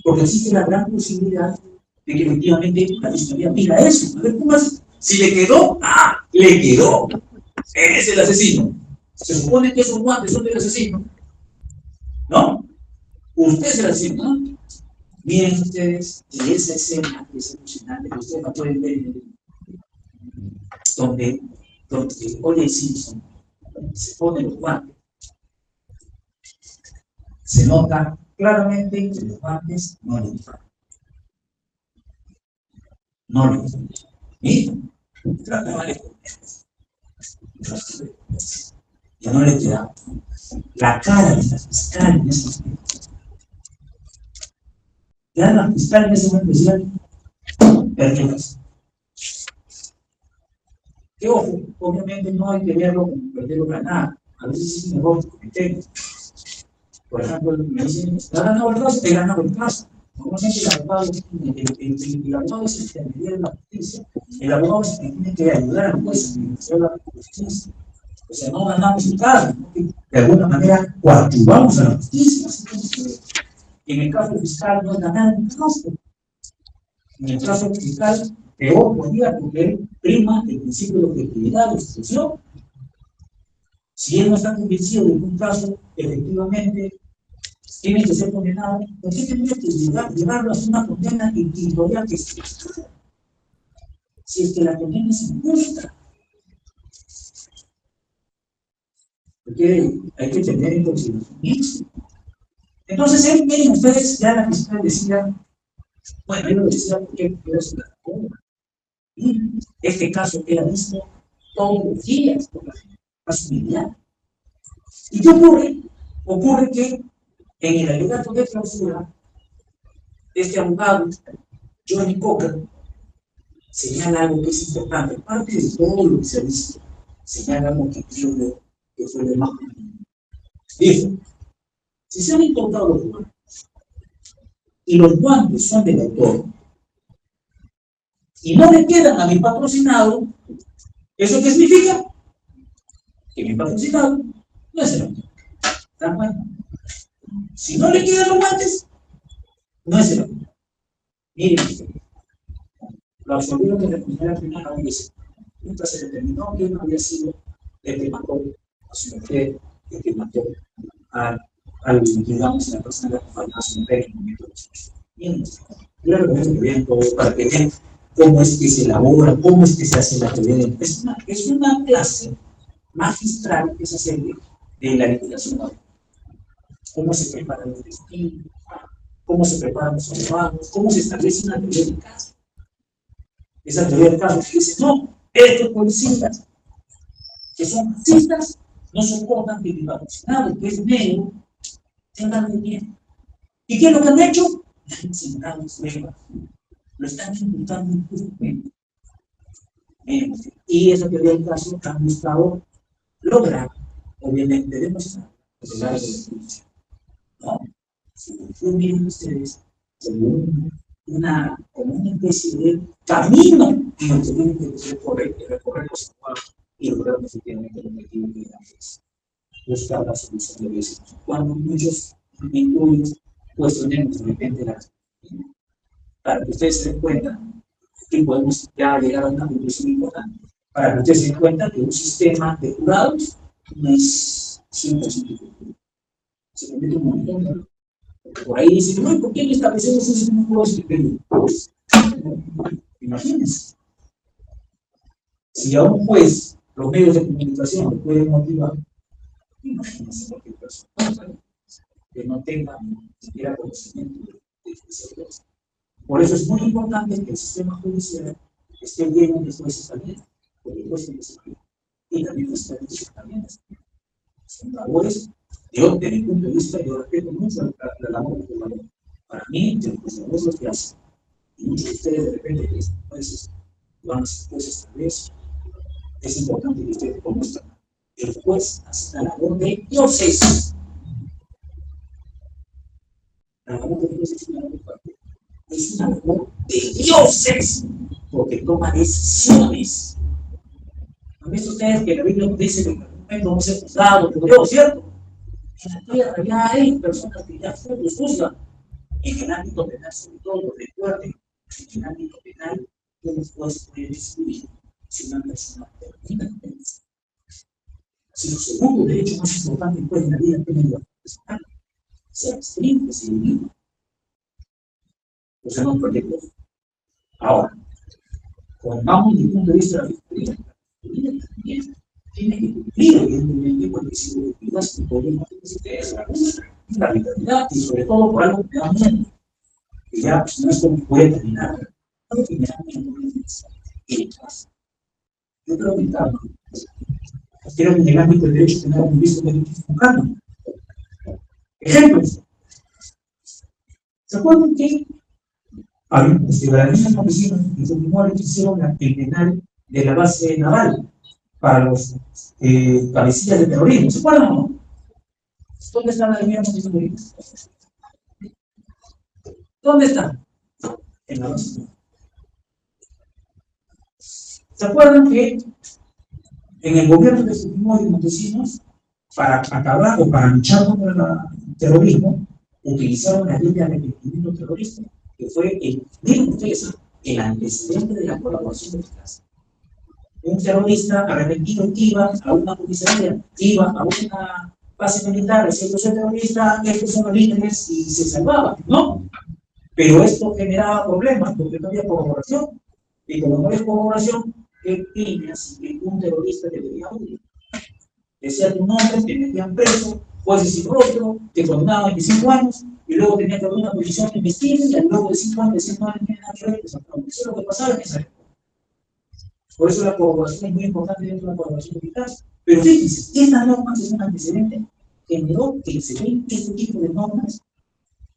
Porque existe la gran posibilidad de que efectivamente la fiscalía mira eso. A ver, ¿cómo es? Si le quedó, le quedó. Es el asesino. Se supone que esos guantes son del asesino. ¿No? Usted es el asesino, ¿no? Miren ustedes, y esa escena que es emocionante, que ustedes la pueden ver en el donde Ole Simpson se pone los guantes. Se nota claramente que los guantes no le disparan. No le disparan. Miren, trataba de comerlos. Ya no le quedaba. La cara de la fiscal en ese momento. Ya la fiscal en ese momento decía, perdidas. Que ojo, obviamente no hay que verlo como perderlo ganado. A veces es mejor cometer. Por ejemplo, me dicen, ¿te ha ganado el caso? Te he ganado el caso. Normalmente el abogado es el que intermediario en la justicia. El abogado es el que tiene que ayudar al juez a hacer la justicia. O sea, no ganamos el caso, ¿no? De alguna manera coadyuvamos a la justicia. En el caso fiscal no es ganar el caso. En el caso fiscal, peor podría, porque él prima el principio de objetividad de exclusión. Si él no está convencido de que un caso efectivamente tiene que ser condenado, ¿por qué tendría que llevarlo a una condena inquisitorial que es justa? Si es que la condena es injusta. Porque hay que tener en consideración eso. Entonces, miren ustedes, ya la fiscal decía, bueno, yo lo decía porque yo se la compra. Este caso queda visto todos los días por la facilidad. ¿Y qué ocurre? Ocurre que en el alegato de clausura, este abogado, Johnny Cocker, señala algo que es importante, aparte de todo lo que se ha visto, señala algo que creo que fue de más. Dijo, si se han encontrado los guantes, y los guantes son del autor, y no le quedan a mi patrocinado, ¿eso qué significa? Que mi patrocinado no es el autor. ¿Están cuenta? Si no le quedan los guantes, no es el autor. Miren, lo absolvieron de la primera vez. Nunca se determinó que no había sido el que mató a su mujer, el que mató al digamos, la persona que faltaba a su mujer en el momento de su muerte. Yo les recomiendo que vean todo para que vean cómo es que se elabora, cómo es que se hace la teoría. Es una clase magistral que se hace de la liquidación. Cómo se prepara el destino, cómo se preparan los abogados, cómo se establece una teoría de caso. Esa teoría de caso que dice, no, estos policías que son fascistas no soportan que el vacucinado, que es negro, tenga bien. ¿Y qué es lo que han hecho? Han sentado pruebas. Lo están imputando injustamente. Y esa teoría del caso han buscado lograr, obviamente, demostrar los lados de la justicia. ¿No? Si miren ustedes, como una especie de camino en el que tienen que recorrer los abogados y lograr efectivamente el objetivo que es buscar la solución de eso. Cuando muchos incluidos cuestionemos de repente para que ustedes se den cuenta que podemos ya llegar a una conclusión importante, para que ustedes se den cuenta que un sistema de jurados no es 100% se comete un montón de errores. Por ahí dicen, no, ¿por qué no establecemos un sistema de jurados independiente? Imagínense, si a un juez los medios de comunicación le pueden motivar, imagínense cualquier persona que no tenga ni siquiera conocimiento de especialidades. Por eso es muy importante que el sistema judicial esté lleno de jueces también, porque el juez tiene que ser bien. Y también los jueces también son labores. Yo, desde mi punto de vista, yo respeto mucho la labor de la ley. Para mí, de los labores que hacen, y muchos de ustedes de repente que son jueces, van a ser jueces tal vez, es importante que ustedes conozcan. El juez hace la labor de dioses. La labor de dioses es una labor fuerte. Es una labor de dioses, porque toma decisiones. ¿Han visto ustedes que la Biblia nos dice que en algún momento vamos a ser juzgados por Dios, cierto? En la tierra ya hay personas que ya los juzgan. En el ámbito penal, sobre todo, recuerden, en el ámbito penal, un juez puede decidir si una persona termina la pena. Si el segundo derecho más importante después de la vida penal personal se restringe, se elimina. O sea, no proyectos. Ahora, cuando vamos desde el punto de vista de la fiscalía también tiene que cumplir, evidentemente, porque si lo olvidas, no podemos hacer la vitalidad y sobre todo por algo que da miedo, que ya pues, no es como puede terminar. No tiene y yo creo que claro, creo que en el ámbito del derecho penal hemos visto que hay que buscando. Ejemplos. ¿Se acuerdan que la misma oficina en Fujimori hicieron el penal de la base naval para los cabecillas de terrorismo? ¿Se acuerdan o no? ¿Dónde están las líneas de terrorismo? ¿Dónde están? En la base naval. ¿Se acuerdan que en el gobierno de Fujimori y Montesinos, para acabar o para luchar contra el terrorismo, utilizaron la ley de arrepentimiento terrorista, que fue miren ustedes, el antecedente de la colaboración eficaz. Un terrorista arrepentido iba a una comisaría, iba a una base militar, decía, soy terrorista, estos son los líderes, y se salvaba, ¿no? Pero esto generaba problemas, porque no había colaboración, y como no había colaboración, ¿qué piñas que un terrorista debería huir? Decía tu nombre, te metían preso, jueces sin rostro, te condenaban a 25 años, y luego tenía que haber una posición de investigación, y luego de 5 años decían, no tiene nada que ver, pues, eso es lo que pasaba en esa época. Por eso la colaboración es muy importante dentro de la colaboración eficaz. Pero fíjense, esta norma es un antecedente que generó que se den este tipo de normas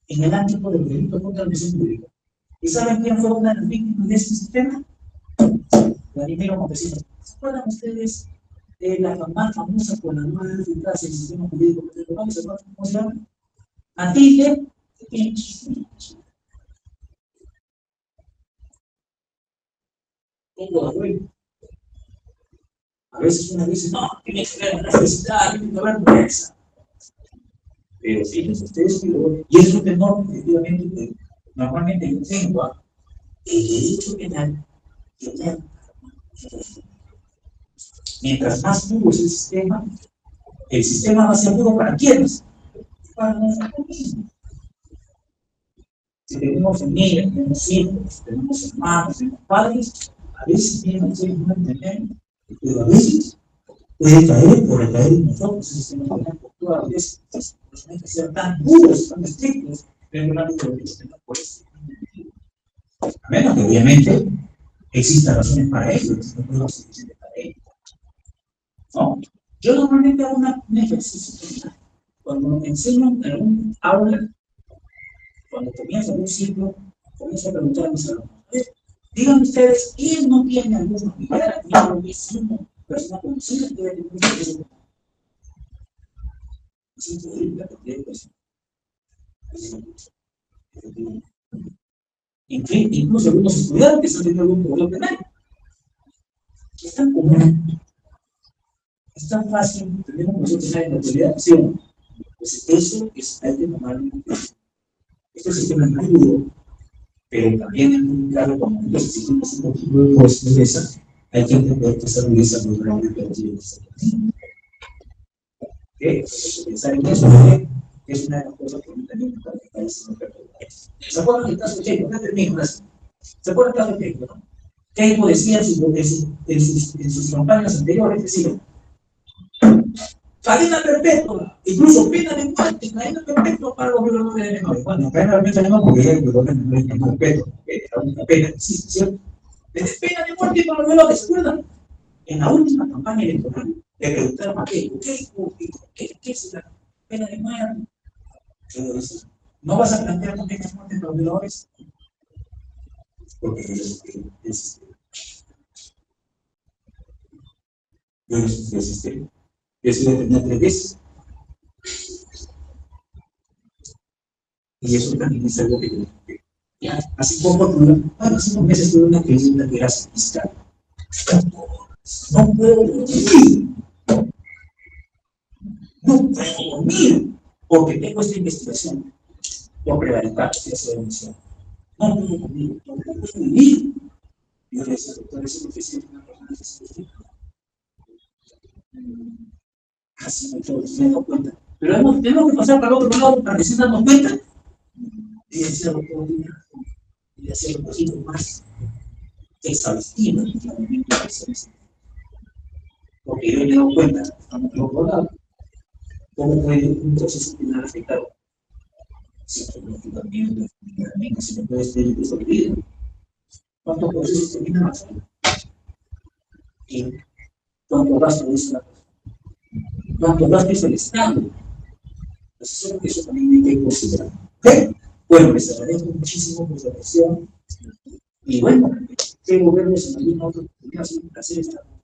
en el ámbito del delito contra la administración pública. ¿Y saben quién fue una de las víctimas de este sistema? Vladimiro Montesinos. ¿Se acuerdan ustedes de la más famosa por la nueva eficacia del sistema jurídico peruano? ¿Se acuerdan cómo se llama? Matilde Pinch. Todo bueno. A veces uno dice, no, tiene que haber necesidad, tiene que haber pobreza. Pero fíjense ustedes, y es un tenor, efectivamente, que normalmente yo tengo el derecho penal que tenga. Mientras más puro es el sistema va a ser puro para quiénes? Para nosotros mismos. Si tenemos familia, tenemos hijos, tenemos hermanos, tenemos padres, a veces tienen que no entender, pero a veces puede caer en nosotros el sistema penal, porque todas las veces nos tienen que ser tan duros, tan estrictos, en el ámbito de los temas por eso. A menos que obviamente existan razones para ello, existen pruebas suficientes para ello. ¿No? Yo normalmente hago un ejercicio cuando enseño en un aula, cuando comienzo un ciclo, comienzo a preguntar a mis alumnos, digan ustedes, ¿quién no tiene alguna familiar, amigo, vecino, persona conocida que debe tener un proceso? Es increíble la cantidad de personas. Incluso algunos estudiantes han tenido algún problema penal. Es tan común, es tan fácil tener un proceso penal en la actualidad, ¿sí o no? Pues eso es hay que tomarlo en cuenta. Este sistema es muy duro, pero también es muy claro cuando los exigimos un poquito de dureza, hay que entender que esa dureza no es realmente posible. Pensar en eso es una de las cosas que también me parece muy perturbador. ¿Se acuerdan del caso de Checo? No termino, ¿se acuerdan del caso de Checo? ¿No? Checo decía en sus campañas anteriores, decía, cadena perpetua, incluso pena de muerte, cadena perpetua para los violadores de menores. Bueno, cadena perpetua no, porque el violador de menores no es perpetua, la única pena que existe, ¿cierto? Pena de muerte para los violadores, ¿se acuerdan? En la última campaña electoral le preguntaron a Keiko, ¿qué es la pena de muerte? ¿No vas a plantear una pena de muerte para los violadores? Porque es tenía 3 veces. Y eso también es algo que ya hace hace unos meses tuve una pregunta que era fiscal. No puedo dormir. No puedo dormir. Porque tengo esta investigación por prevaricar que se denuncia. No puedo dormir. No puedo dormir. Yo le decía, doctor, es suficiente una persona que se justifica. Así no todos se dan cuenta. Pero tenemos que pasar para el otro lado para que se den cuenta. Y decía, doctor, y hacer un poquito más exhaustivo el tratamiento de personas. Porque yo me he dado cuenta, estamos por otro lado, cómo puede un proceso penal afectar psicológicamente, si no puede ser incluso el vida. ¿Cuántos procesos terminan más? ¿Y cuánto gasto hizo la persona? ¿Cuánto gasto hizo el Estado? Entonces, eso también hay que considerar. ¿Ok? Bueno, les agradezco muchísimo por su atención. Y bueno, quiero verlos en alguna otra oportunidad. Es un placer estar con